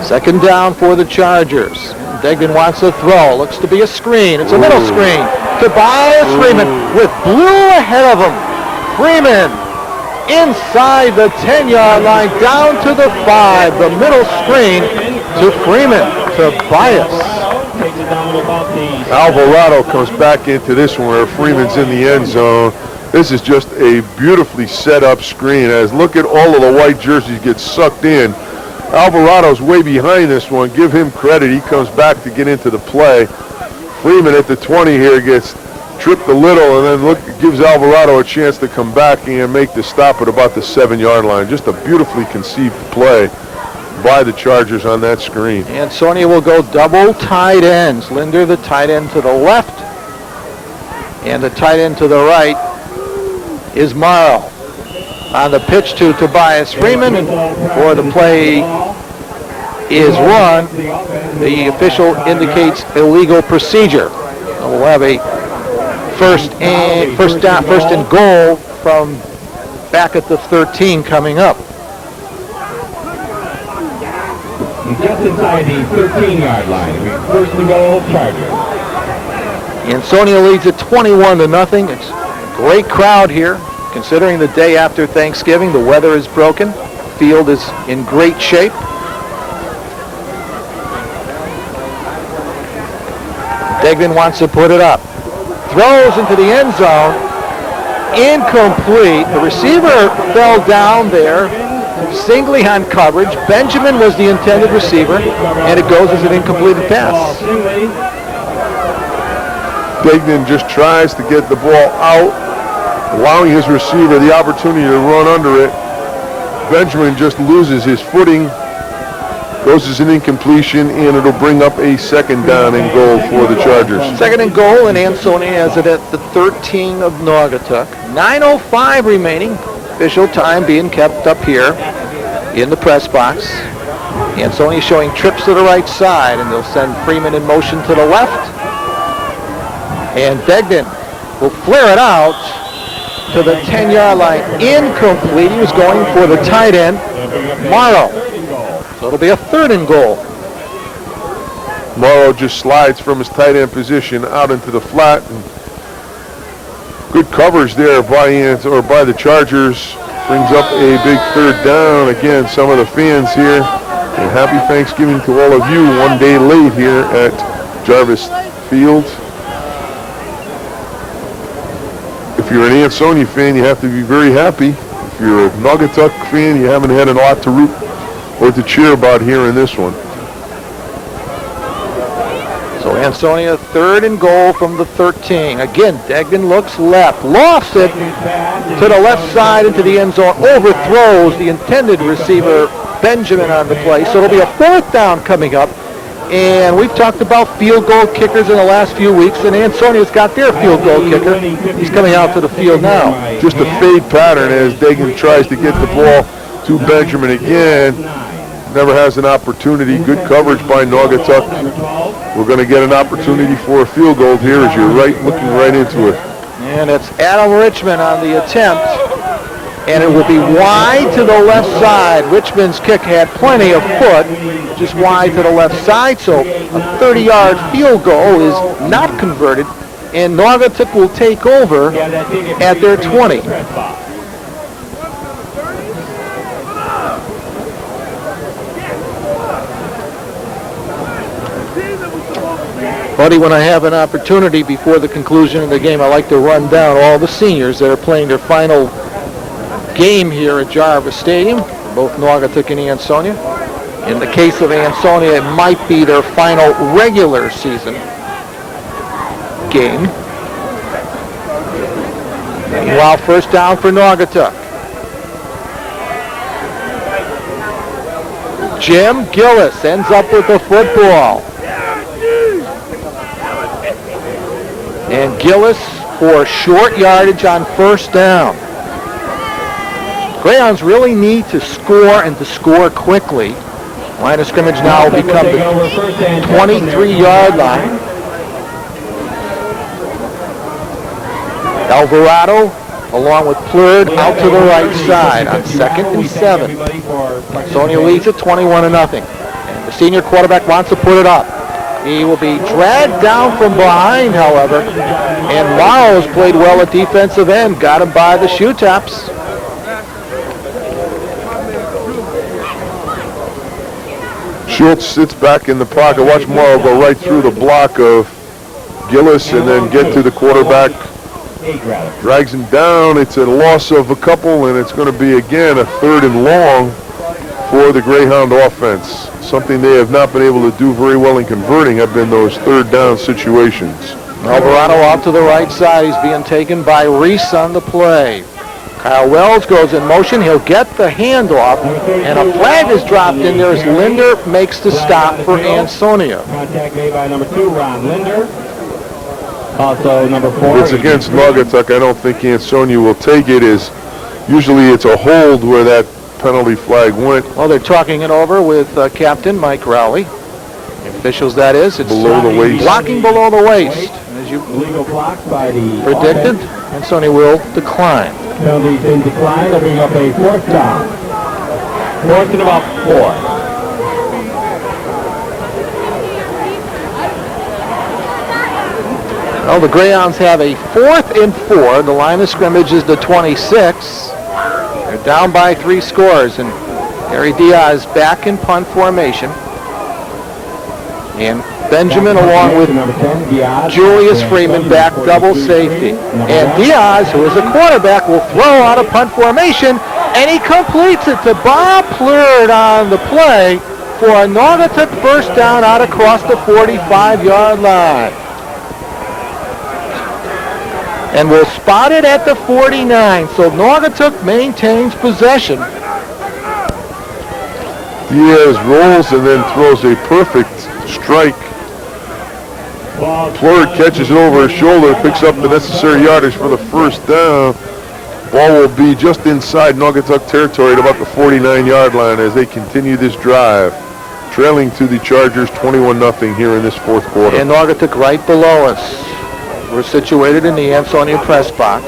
Second down for the Chargers. Degden wants to throw. Looks to be a screen. It's a middle screen. Tobias Freeman with Blue ahead of him. Freeman inside the 10-yard line down to the 5. The middle screen to Freeman. Tobias. Alvarado comes back into this one where Freeman's in the end zone. This is just a beautifully set up screen as look at all of the white jerseys get sucked in. Alvarado's way behind this one. Give him credit. He comes back to get into the play. Freeman at the 20 here gets tripped a little and then gives Alvarado a chance to come back and make the stop at about the 7-yard line. Just a beautifully conceived play by the Chargers on that screen. Ansonia will go double tight ends. Linder, the tight end to the left, and the tight end to the right is Morrow. On the pitch to Tobias Freeman, and before the play is run, the official indicates illegal procedure. We'll have a first and goal from back at the 13 coming up. Just inside the 13-yard line, first and goal, Chargers. Ansonia leads at 21-0. It's a great crowd here. Considering the day after Thanksgiving, the weather is broken. The field is in great shape. Degden wants to put it up. Throws into the end zone. Incomplete. The receiver fell down there, singly on coverage. Benjamin was the intended receiver, and it goes as an incomplete pass. Degden just tries to get the ball out, allowing his receiver the opportunity to run under it. Benjamin just loses his footing, goes as an incompletion, and it'll bring up a second down and goal for the Chargers. Second and goal, and Ansonia has it at the 13 of Naugatuck. 9:05 remaining. Official time being kept up here in the press box. Ansonia showing trips to the right side, and they'll send Freeman in motion to the left. And Degden will flare it out to the 10-yard line. Incomplete. He was going for the tight end, Morrow. So it'll be a third and goal. Morrow just slides from his tight end position out into the flat. And good coverage there by the Chargers. Brings up a big third down. Again, some of the fans here. And happy Thanksgiving to all of you. One day late here at Jarvis Field. If you're an Ansonia fan, you have to be very happy. If you're a Naugatuck fan, you haven't had a lot to root or to cheer about here in this one. So Ansonia 3rd and goal from the 13. Again, Degnan looks left, lofts it to the left side into the end zone, overthrows the intended receiver, Benjamin, on the play. So it'll be a 4th down coming up. And we've talked about field goal kickers in the last few weeks, and Ansonia's got their field goal kicker. He's coming out to the field now. Just a fade pattern as Degnan tries to get the ball to Benjamin again. Never has an opportunity. Good coverage by Naugatuck. We're going to get an opportunity for a field goal here as you're looking right into it. And it's Adam Richmond on the attempt. And it will be wide to the left side. Richmond's kick had plenty of foot, just wide to the left side. So a 30-yard field goal is not converted. And Naugatuck will take over at their 20. Buddy, when I have an opportunity before the conclusion of the game, I like to run down all the seniors that are playing their final game here at Jarvis Stadium, both Naugatuck and Ansonia. In the case of Ansonia, it might be their final regular season game. Meanwhile, 1st down for Naugatuck. Jim Gillis ends up with the football. And Gillis for short yardage on 1st down. Greyhounds really need to score and to score quickly. Line of scrimmage now will become the 23-yard line. Alvarado along with Plurd out to the right side on 2nd and 7. Ansonia leads at 21-0. And the senior quarterback wants to put it up. He will be dragged down from behind, however, and Miles played well at defensive end, got him by the shoe tops. Schultz sits back in the pocket. Watch Morrow go right through the block of Gillis and then get to the quarterback. Drags him down. It's a loss of a couple, and it's going to be, again, a 3rd and long for the Greyhound offense. Something they have not been able to do very well in converting have been those 3rd down situations. Alvarado out to the right side. He's being taken by Reese on the play. Kyle Wells goes in motion. He'll get the handoff, and a flag is dropped in there as Linder makes the stop for Ansonia. Contact made by number 2, Ron Linder. Also number 4. It's against Naugatuck. I don't think Ansonia will take it. Usually it's a hold where that penalty flag went. Well, they're talking it over with Captain Mike Rowley. The officials, that is. It's below the waist. Blocking below the waist. As you predicted, Ansonia will decline. Penalty's been declined. They'll bring up a 4th down. 4th and about 4. Well, the Greyhounds have a 4th and 4. The line of scrimmage is the 26. They're down by 3 scores, and Harry Diaz back in punt formation. And Benjamin along with Julius Freeman back double safety. And Diaz, who is a quarterback, will throw out of punt formation, and he completes it to Bob Plurd on the play for a Naugatuck 1st down out across the 45-yard line. And we'll spot it at the 49, so Naugatuck maintains possession. Diaz rolls and then throws a perfect strike. Plurd catches it over his shoulder, picks up the necessary yardage for the 1st down. Ball will be just inside Naugatuck territory at about the 49-yard line as they continue this drive, trailing to the Chargers 21-0 here in this 4th quarter. And Naugatuck right below us. We're situated in the Ansonia press box.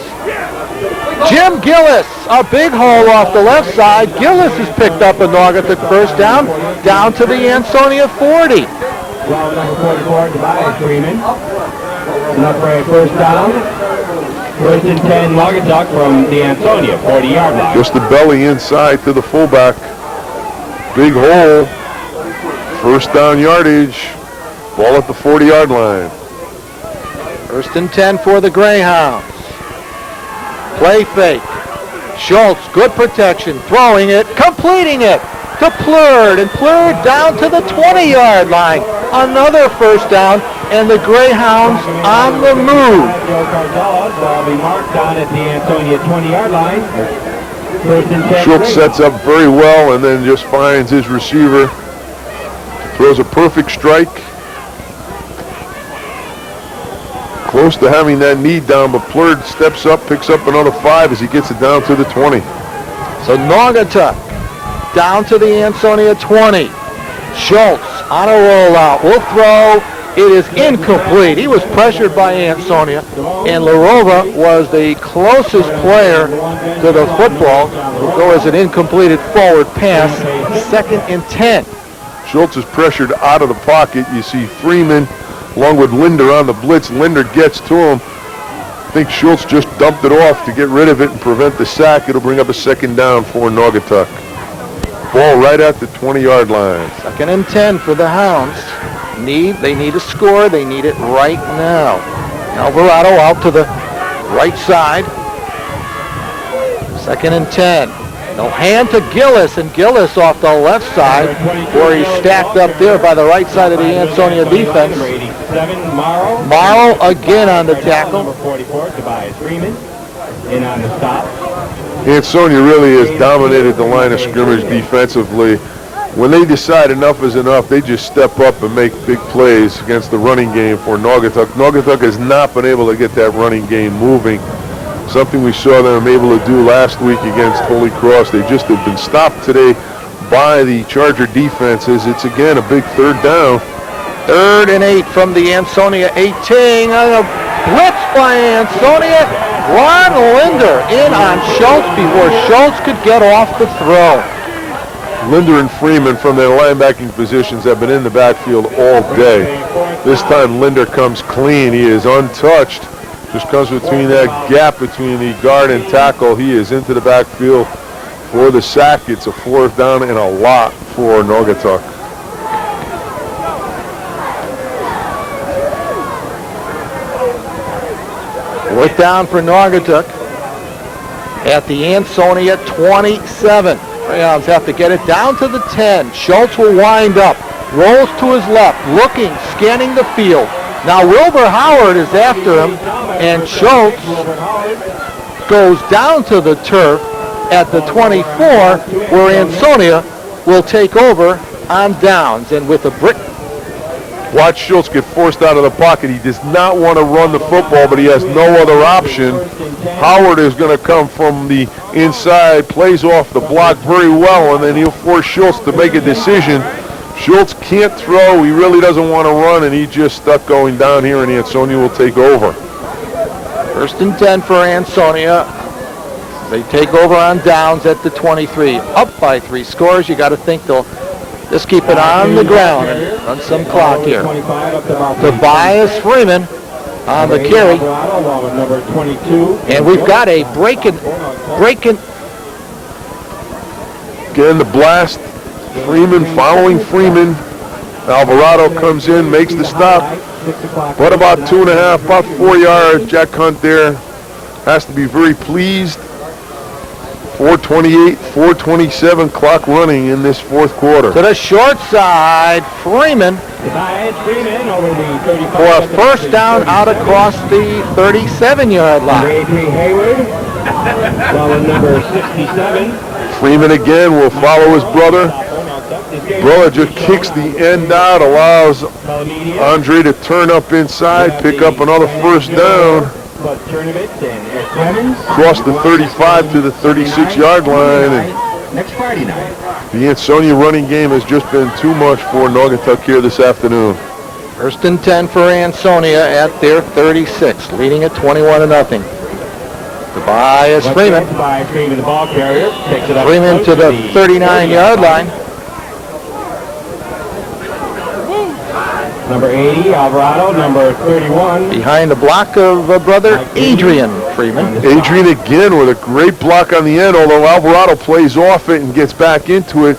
Jim Gillis, a big hole off the left side. Gillis has picked up a Naugatuck 1st down to the Ansonia 40. Well, number 44, Tobias Freeman. Enough for a 1st down. 1st and 10, Naugatuck from the Ansonia 40-yard line. Just the belly inside to the fullback. Big hole. 1st down yardage. Ball at the 40-yard line. 1st and 10 for the Greyhounds. Play fake. Schultz, good protection, throwing it, completing it to Plurd, and Plurd down to the 20-yard line. Another 1st down and the Greyhounds on the move. Ball be marked on at the Ansonia 20-yard line. First and 10. Schultz sets up very well and then just finds his receiver. Throws a perfect strike. Close to having that knee down, but Plurd steps up, picks up another 5 as he gets it down to the 20. So Naugatuck down to the Ansonia 20. Schultz on a rollout. Will throw. It is incomplete. He was pressured by Ansonia, and Larova was the closest player to the football. Will go as an incompleted forward pass. 2nd and 10. Schultz is pressured out of the pocket. You see Freeman along with Linder on the blitz. Linder gets to him. I think Schultz just dumped it off to get rid of it and prevent the sack. It'll bring up a 2nd down for Naugatuck. Ball right at the 20-yard line. 2nd and 10 for the Hounds. They need a score. They need it right now. Alvarado out to the right side. 2nd and 10. They'll hand to Gillis, and Gillis off the left side, where he's stacked up there by the right side of the Ansonia defense. Morrow again on the tackle. Number 44, Tobias Freeman, in on the stop. Ansonia really has dominated the line of scrimmage defensively. When they decide enough is enough, they just step up and make big plays against the running game for Naugatuck. Naugatuck has not been able to get that running game moving. Something we saw them able to do last week against Holy Cross. They just have been stopped today by the Charger defenses. It's again a big 3rd down. 3rd and 8 from the Ansonia 18. A blitz by Ansonia. Ron Linder in on Schultz before Schultz could get off the throw. Linder and Freeman from their linebacking positions have been in the backfield all day. This time Linder comes clean. He is untouched. Just comes between that gap between the guard and tackle. He is into the backfield for the sack. It's a 4th down and a lot for Naugatuck. Fourth down for Naugatuck at the Ansonia 27. Greyhounds have to get it down to the 10. Schultz will wind up, rolls to his left, looking, scanning the field. Now Wilbur Howard is after him, and Schultz goes down to the turf at the 24, where Ansonia will take over on downs. And with a brick. Watch Schultz get forced out of the pocket. He does not want to run the football, but he has no other option. Howard is going to come from the inside, plays off the block very well, and then he'll force Schultz to make a decision. Schultz can't throw. He really doesn't want to run, and he just stuck going down here, and Ansonia will take over. 1st and 10 for Ansonia. They take over on downs at the 23. Up by 3 scores. You got to think they'll just keep it on the ground and run some clock here. Tobias Freeman on the carry. And we've got a breaking. Again, the blast. Freeman following Freeman. Alvarado comes in, makes the stop. But about 2.5, about 4 yards. Jack Hunt there has to be very pleased. 4:28, 4:27 clock running in this 4th quarter. To the short side, Freeman for a 1st down out across the 37-yard line. Number 67. Freeman again will follow his brother. Brother just kicks the end out, allows Andre to turn up inside, pick up another 1st down. Cross the 35 to the 36-yard line. And next Friday night. The Ansonia running game has just been too much for Naugatuck here this afternoon. 1st and 10 for Ansonia at their 36, leading at 21-0. Tobias Freeman. The ball carrier takes it up Freeman to the 39-yard line. Number 80, Alvarado. Number 31. Behind the block of brother Adrian Freeman. Adrian again with a great block on the end, although Alvarado plays off it and gets back into it.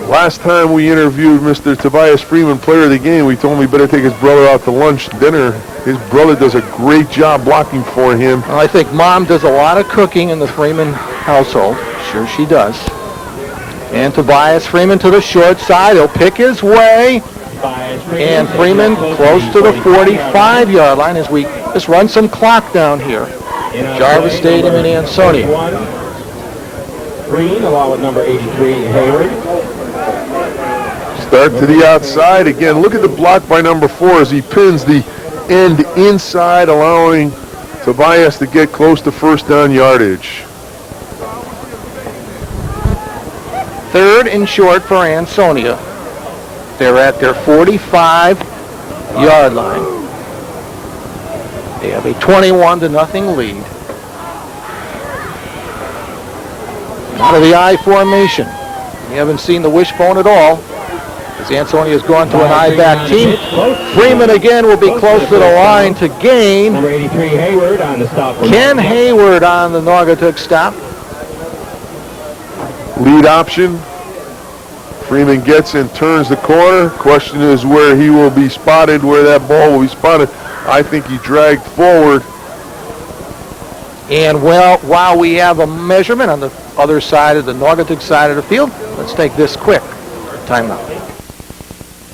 Last time we interviewed Mr. Tobias Freeman, player of the game, we told him he better take his brother out to lunch, dinner. His brother does a great job blocking for him. Well, I think Mom does a lot of cooking in the Freeman household. Sure she does. And Tobias Freeman to the short side. He'll pick his way And Freeman close to the 45-yard line as we just run some clock down here. Jarvis Stadium in Ansonia. Green along with number 83, Hayward. Start to the outside. Again, look at the block by number 4 as he pins the end inside, allowing Tobias to get close to first down yardage. 3rd and short for Ansonia. They're at their 45-yard line. They have a 21-0 lead. Out of the I formation. We haven't seen the wishbone at all, as Ansonia has gone to an I-back team. Freeman again will be close to the line to gain. Number 83, Hayward on the stop. Ken Hayward on the Naugatuck stop. Lead option. Freeman gets and turns the corner. Question is where he will be spotted, where that ball will be spotted. I think he dragged forward. And while we have a measurement on the other side of the Naugatuck side of the field, let's take this quick timeout.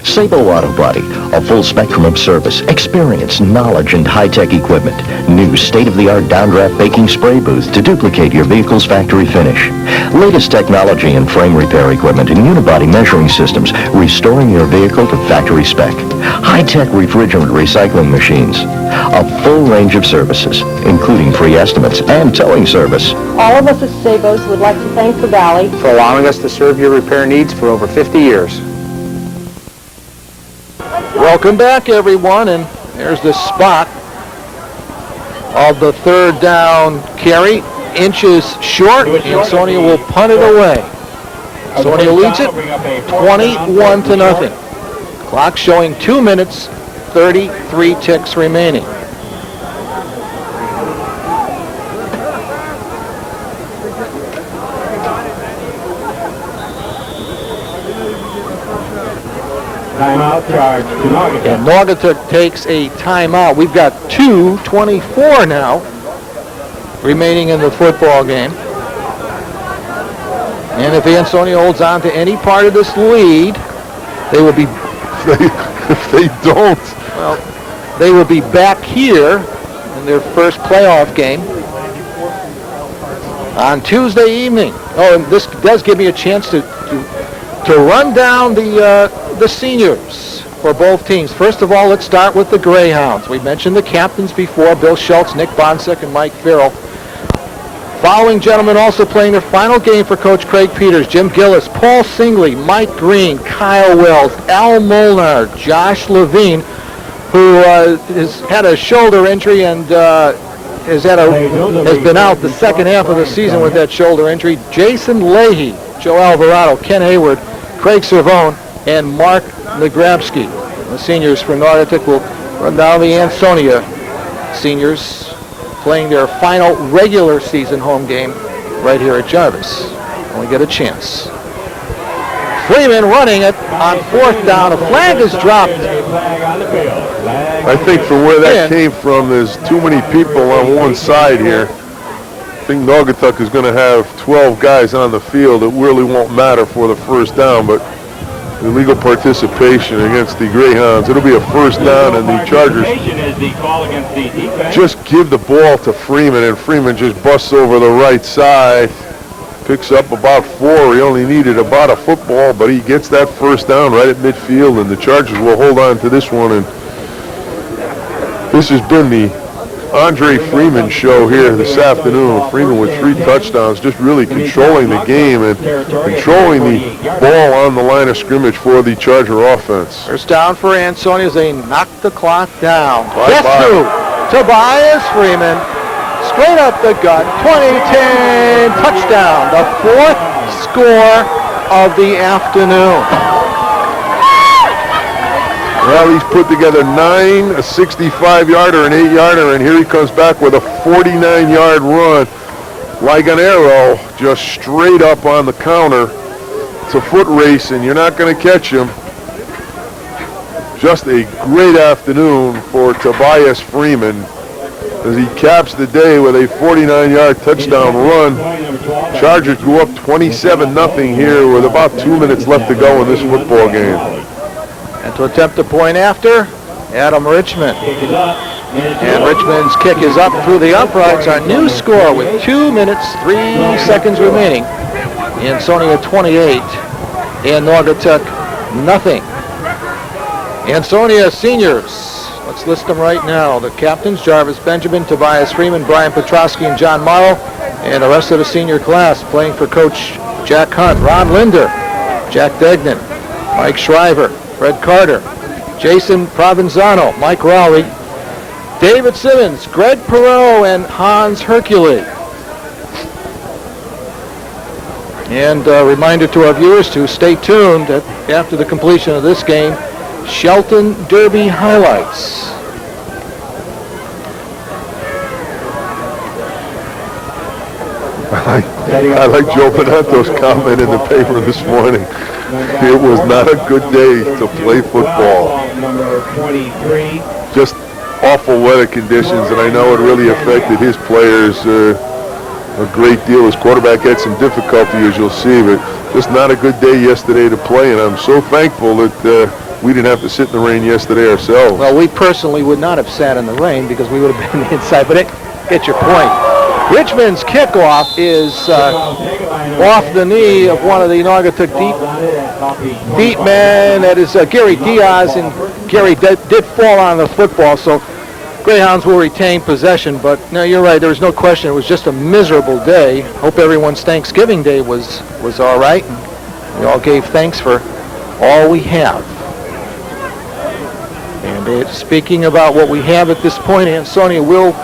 Sabo Auto Body, a full spectrum of service, experience, knowledge, and high-tech equipment. New state-of-the-art downdraft baking spray booth to duplicate your vehicle's factory finish. Latest technology and frame repair equipment and unibody measuring systems, restoring your vehicle to factory spec. High-tech refrigerant recycling machines. A full range of services, including free estimates and towing service. All of us at Sabos would like to thank the Valley For allowing us to serve your repair needs for over 50 years. Welcome back, everyone, and there's the spot of the 3rd down carry. Inches short. Ansonia will punt it away. Ansonia leads it 21-0. Clock showing 2 minutes, 33 ticks remaining. Timeout charge to Naugatuck. And Naugatuck takes a timeout. We've got 2:24 now remaining in the football game. And if Ansonia holds on to any part of this lead, they will be... If they don't... Well, they will be back here in their first playoff game on Tuesday evening. Oh, and this does give me a chance to run down the seniors for both teams. First of all, let's start with the Greyhounds. We mentioned the captains before, Bill Schultz, Nick Bonsek, and Mike Farrell. Following gentlemen also playing their final game for Coach Craig Peters: Jim Gillis, Paul Singley, Mike Green, Kyle Wells, Al Molnar, Josh Levine, who has had a shoulder injury and has been out the second half of the season with that shoulder injury. Jason Leahy, Joe Alvarado, Ken Hayward, Craig Servone, and Mark Nagrabsky. The seniors for Naugatuck will run down the Ansonia seniors playing their final regular season home game right here at Jarvis. And we get a chance. Freeman running it on 4th down. A flag is dropped. I think from where that came from, there's too many people on one side here. I think Naugatuck is going to have 12 guys on the field. It really won't matter for the first down, but illegal participation against the Greyhounds. It'll be a first down, and the Chargers just give the ball to Freeman, and Freeman just busts over the right side, picks up about 4. He only needed about a football, but he gets that first down right at midfield, and the Chargers will hold on to this one. And this has been the Andre Freeman show here this afternoon. Freeman with 3 touchdowns, just really controlling the game and controlling the ball on the line of scrimmage for the Charger offense. First down for Ansonia as they knock the clock down. Get through. Tobias Freeman, straight up the gut, 20-10 touchdown, the 4th score of the afternoon. Well, he's put together 9, a 65-yarder, an 8-yarder, and here he comes back with a 49-yard run. Like an arrow, just straight up on the counter. It's a foot race, and you're not going to catch him. Just a great afternoon for Tobias Freeman as he caps the day with a 49-yard touchdown run. Chargers go up 27-0 here with about 2 minutes left to go in this football game. And to attempt the point after, Adam Richmond. And Richmond's kick is up through the uprights. Our new score with 2 minutes, 3 seconds remaining. Ansonia 28 and Naugatuck nothing. Ansonia seniors. Let's list them right now. The captains, Jarvis Benjamin, Tobias Freeman, Brian Petrosky, and John Morrow. And the rest of the senior class playing for Coach Jack Hunt, Ron Linder, Jack Degnan, Mike Shriver, Fred Carter, Jason Provenzano, Mike Rowley, David Simmons, Greg Perot, and Hans Hercule. And a reminder to our viewers to stay tuned after the completion of this game. Shelton Derby highlights. I like Joe Panetto's comment in the paper this morning. It was not a good day to play football. Just awful weather conditions, and I know it really affected his players a great deal. His quarterback had some difficulty, as you'll see, but just not a good day yesterday to play, and I'm so thankful that we didn't have to sit in the rain yesterday ourselves. Well, we personally would not have sat in the rain because we would have been inside, but get your point. Richmond's kickoff is off the knee of one of the Naugatuck deep men. That is Gary Diaz, and Gary did fall on the football, so Greyhounds will retain possession. But no, you're right. There was no question. It was just a miserable day. Hope everyone's Thanksgiving Day was all right. We all gave thanks for all we have. And speaking about what we have at this point, Ansonia will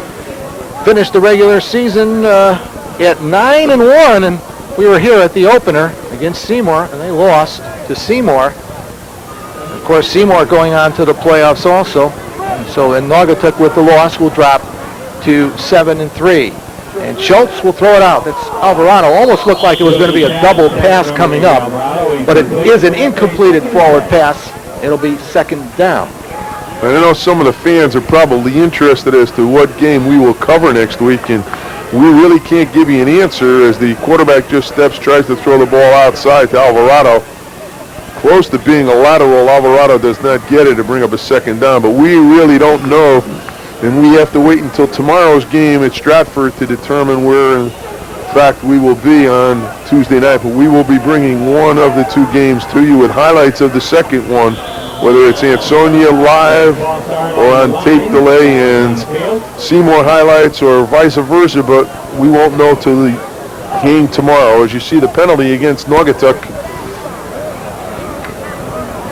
finish the regular season at 9-1, and we were here at the opener against Seymour, and they lost to Seymour. Of course, Seymour going on to the playoffs also. So, in Naugatuck with the loss will drop to 7-3, and Schultz will throw it out. That's Alvarado. Almost looked like it was going to be a double pass coming up, but it is an incompleted forward pass. It'll be second down. I know some of the fans are probably interested as to what game we will cover next week, and we really can't give you an answer as the quarterback just tries to throw the ball outside to Alvarado. Close to being a lateral. Alvarado does not get it to bring up a second down, but we really don't know, and we have to wait until tomorrow's game at Stratford to determine where, in fact, we will be on Tuesday night. But we will be bringing one of the two games to you with highlights of the second one, whether it's Ansonia live or on tape delay and Seymour highlights or vice versa, but we won't know till the game tomorrow. As you see the penalty against Naugatuck,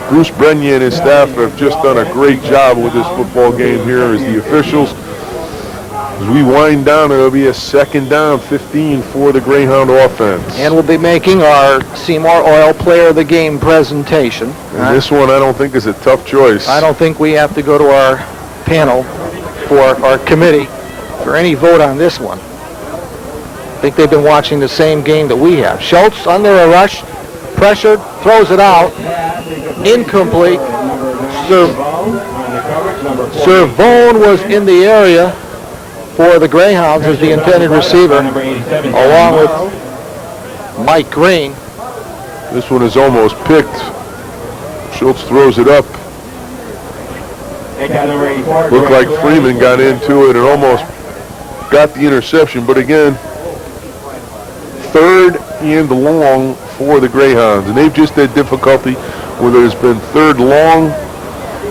Bruce Brenier and his staff have just done a great job with this football game here as the officials. As we wind down, it'll be a second down, 15 for the Greyhound offense. And we'll be making our Seymour Oil Player of the Game presentation. And this one I don't think is a tough choice. I don't think we have to go to our panel for our committee for any vote on this one. I think they've been watching the same game that we have. Schultz under a rush, pressured, throws it out, incomplete. Servone was in the area for the Greyhounds as the intended receiver, along with Mike Green. This one is almost picked. Schultz throws it up. Looked like Freeman got into it and almost got the interception, but again, third and long for the Greyhounds, and they've just had difficulty whether it's been third long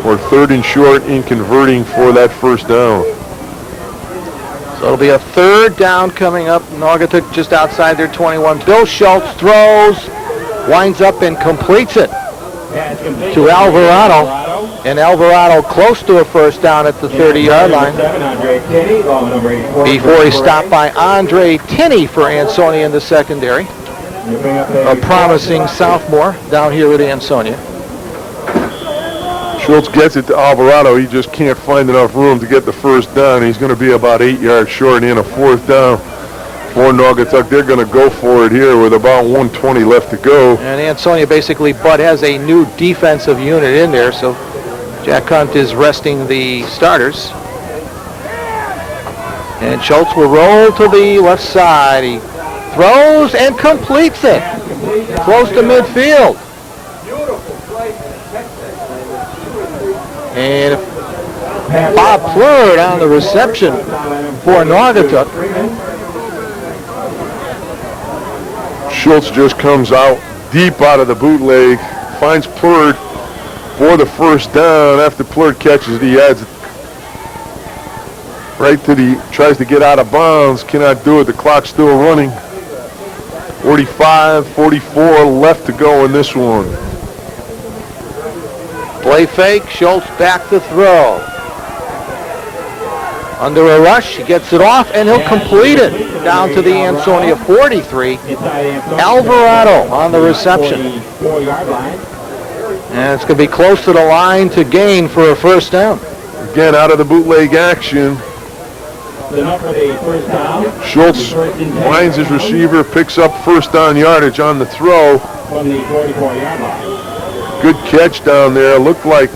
or third and short in converting for that first down. So it'll be a third down coming up. Naugatuck just outside their 21. Bill Schultz throws, winds up and completes it to Alvarado. And Alvarado close to a first down at the 30-yard line before he's stopped by Andre Tinney for Ansonia in the secondary. A promising sophomore down here with Ansonia. Schultz gets it to Alvarado. He just can't find enough room to get the first down. He's going to be about 8 yards short and a fourth down for Naugatuck. They're going to go for it here with about 1:20 left to go. And Ansonia basically, Bud has a new defensive unit in there, so Jack Hunt is resting the starters. And Schultz will roll to the left side. He throws and completes it. Close to midfield. And Bob Plurd on the reception for Naugatuck. Schultz just comes out deep out of the bootleg, finds Plurd for the first down. After Plurd catches it, he adds it right to tries to get out of bounds, cannot do it. The clock's still running. 45, 44 left to go in this one. Play fake, Schultz back to throw. Under a rush, he gets it off, and he'll complete it down to the Ansonia 43. Alvarado on the reception. And it's going to be close to the line to gain for a first down. Again, out of the bootleg action. Schultz finds his receiver, picks up first down yardage on the throw. Good catch down there. Looked like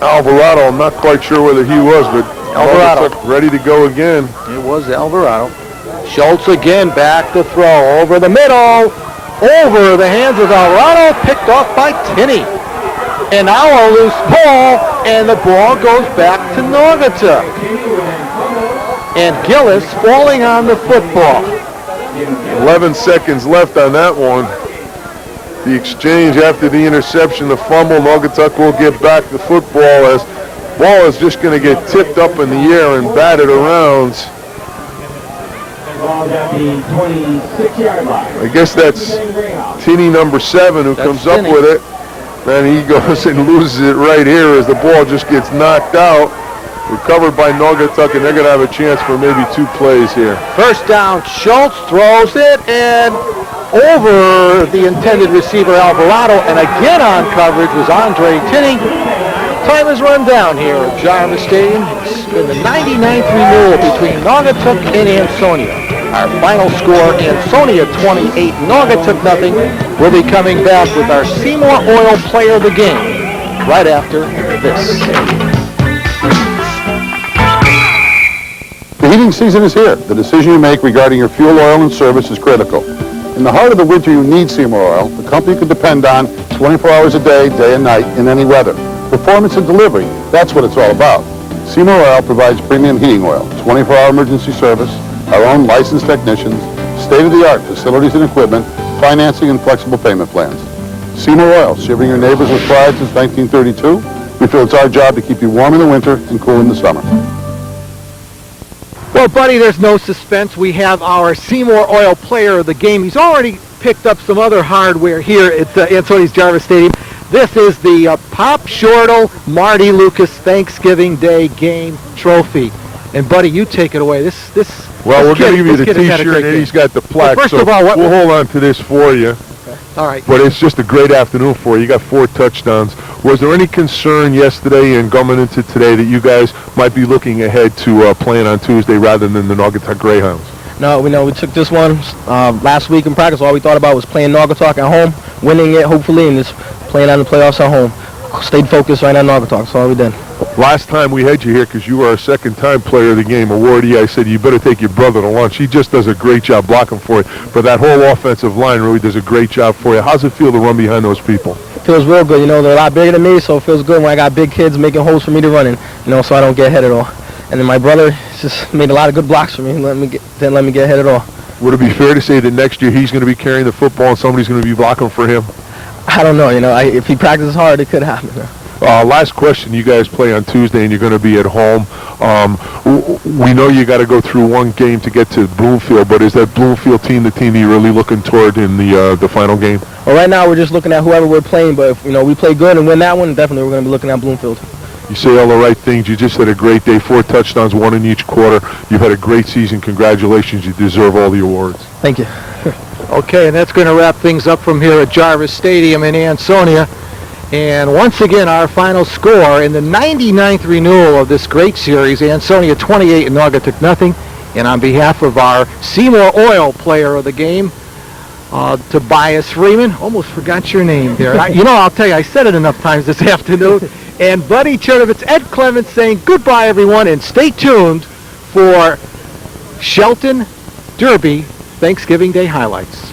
Alvarado. I'm not quite sure whether he was, but Alvarado ready to go again. It was Alvarado. Schultz again back to throw over the middle. Over the hands of Alvarado, picked off by Tinney. And now a loose ball, and the ball goes back to Naugatuck. And Gillis falling on the football. 11 seconds left on that one. The exchange after the interception, the fumble, Naugatuck will get back the football as ball is just going to get tipped up in the air and batted around. I guess that's Tinney number 7 who comes up with it. And he goes and loses it right here as the ball just gets knocked out. Recovered by Naugatuck, and they're going to have a chance for maybe 2 plays here. First down, Schultz throws it, and over the intended receiver Alvarado, and again on coverage was Andre Tinney. Time is run down here at Jarvis Stadium. It's been the 99th renewal between Naugatuck and Ansonia. Our final score, Ansonia 28, Naugatuck nothing. We'll be coming back with our Seymour Oil Player of the Game right after this. The heating season is here. The decision you make regarding your fuel, oil, and service is critical. In the heart of the winter, you need Seymour Oil, the company you can depend on 24 hours a day, day and night, in any weather. Performance and delivery, that's what it's all about. Seymour Oil provides premium heating oil, 24-hour emergency service, our own licensed technicians, state-of-the-art facilities and equipment, financing and flexible payment plans. Seymour Oil, serving your neighbors with pride since 1932. We feel it's our job to keep you warm in the winter and cool in the summer. Well, buddy, there's no suspense. We have our Seymour Oil Player of the Game. He's already picked up some other hardware here at Ansonia's Jarvis Stadium. This is the Pop Shortle Marty Lucas Thanksgiving Day Game Trophy. And, buddy, you take it away. Well, we're going to give you the T-shirt, and he's got the plaque. Well, first of all, we'll hold on to this for you. Okay. All right. But it's just a great afternoon for you. You got 4 touchdowns. Was there any concern yesterday and coming into today that you guys might be looking ahead to playing on Tuesday rather than the Naugatuck Greyhounds? No, we took this one last week in practice. All we thought about was playing Naugatuck at home, winning it hopefully, and just playing on the playoffs at home. Stayed focused right on Naugatuck. That's all we did. Last time we had you here, because you were our second-time player of the game awardee, I said you better take your brother to lunch. He just does a great job blocking for you. But that whole offensive line really does a great job for you. How's it feel to run behind those people? Feels real good. You know, they're a lot bigger than me, so it feels good when I got big kids making holes for me to run in, so I don't get hit at all. And then my brother just made a lot of good blocks for me and didn't let me get hit at all. Would it be fair to say that next year he's going to be carrying the football and somebody's going to be blocking for him? I don't know. If he practices hard, it could happen. Last question. You guys play on Tuesday and you're going to be at home. We know you got to go through one game to get to Bloomfield, but is that Bloomfield team the team you're really looking toward in the final game? Well, right now we're just looking at whoever we're playing, but if we play good and win that one, definitely we're going to be looking at Bloomfield. You say all the right things. You just had a great day. 4 touchdowns, 1 in each quarter. You've had a great season. Congratulations. You deserve all the awards. Thank you. Okay, and that's going to wrap things up from here at Jarvis Stadium in Ansonia. And once again, our final score in the 99th renewal of this great series, Ansonia 28 and Naugatuck nothing. And on behalf of our Seymour Oil Player of the Game, Tobias Freeman, almost forgot your name there. I'll tell you, I said it enough times this afternoon. And Buddy Chernovitz, Ed Clements saying goodbye, everyone, and stay tuned for Shelton Derby Thanksgiving Day highlights.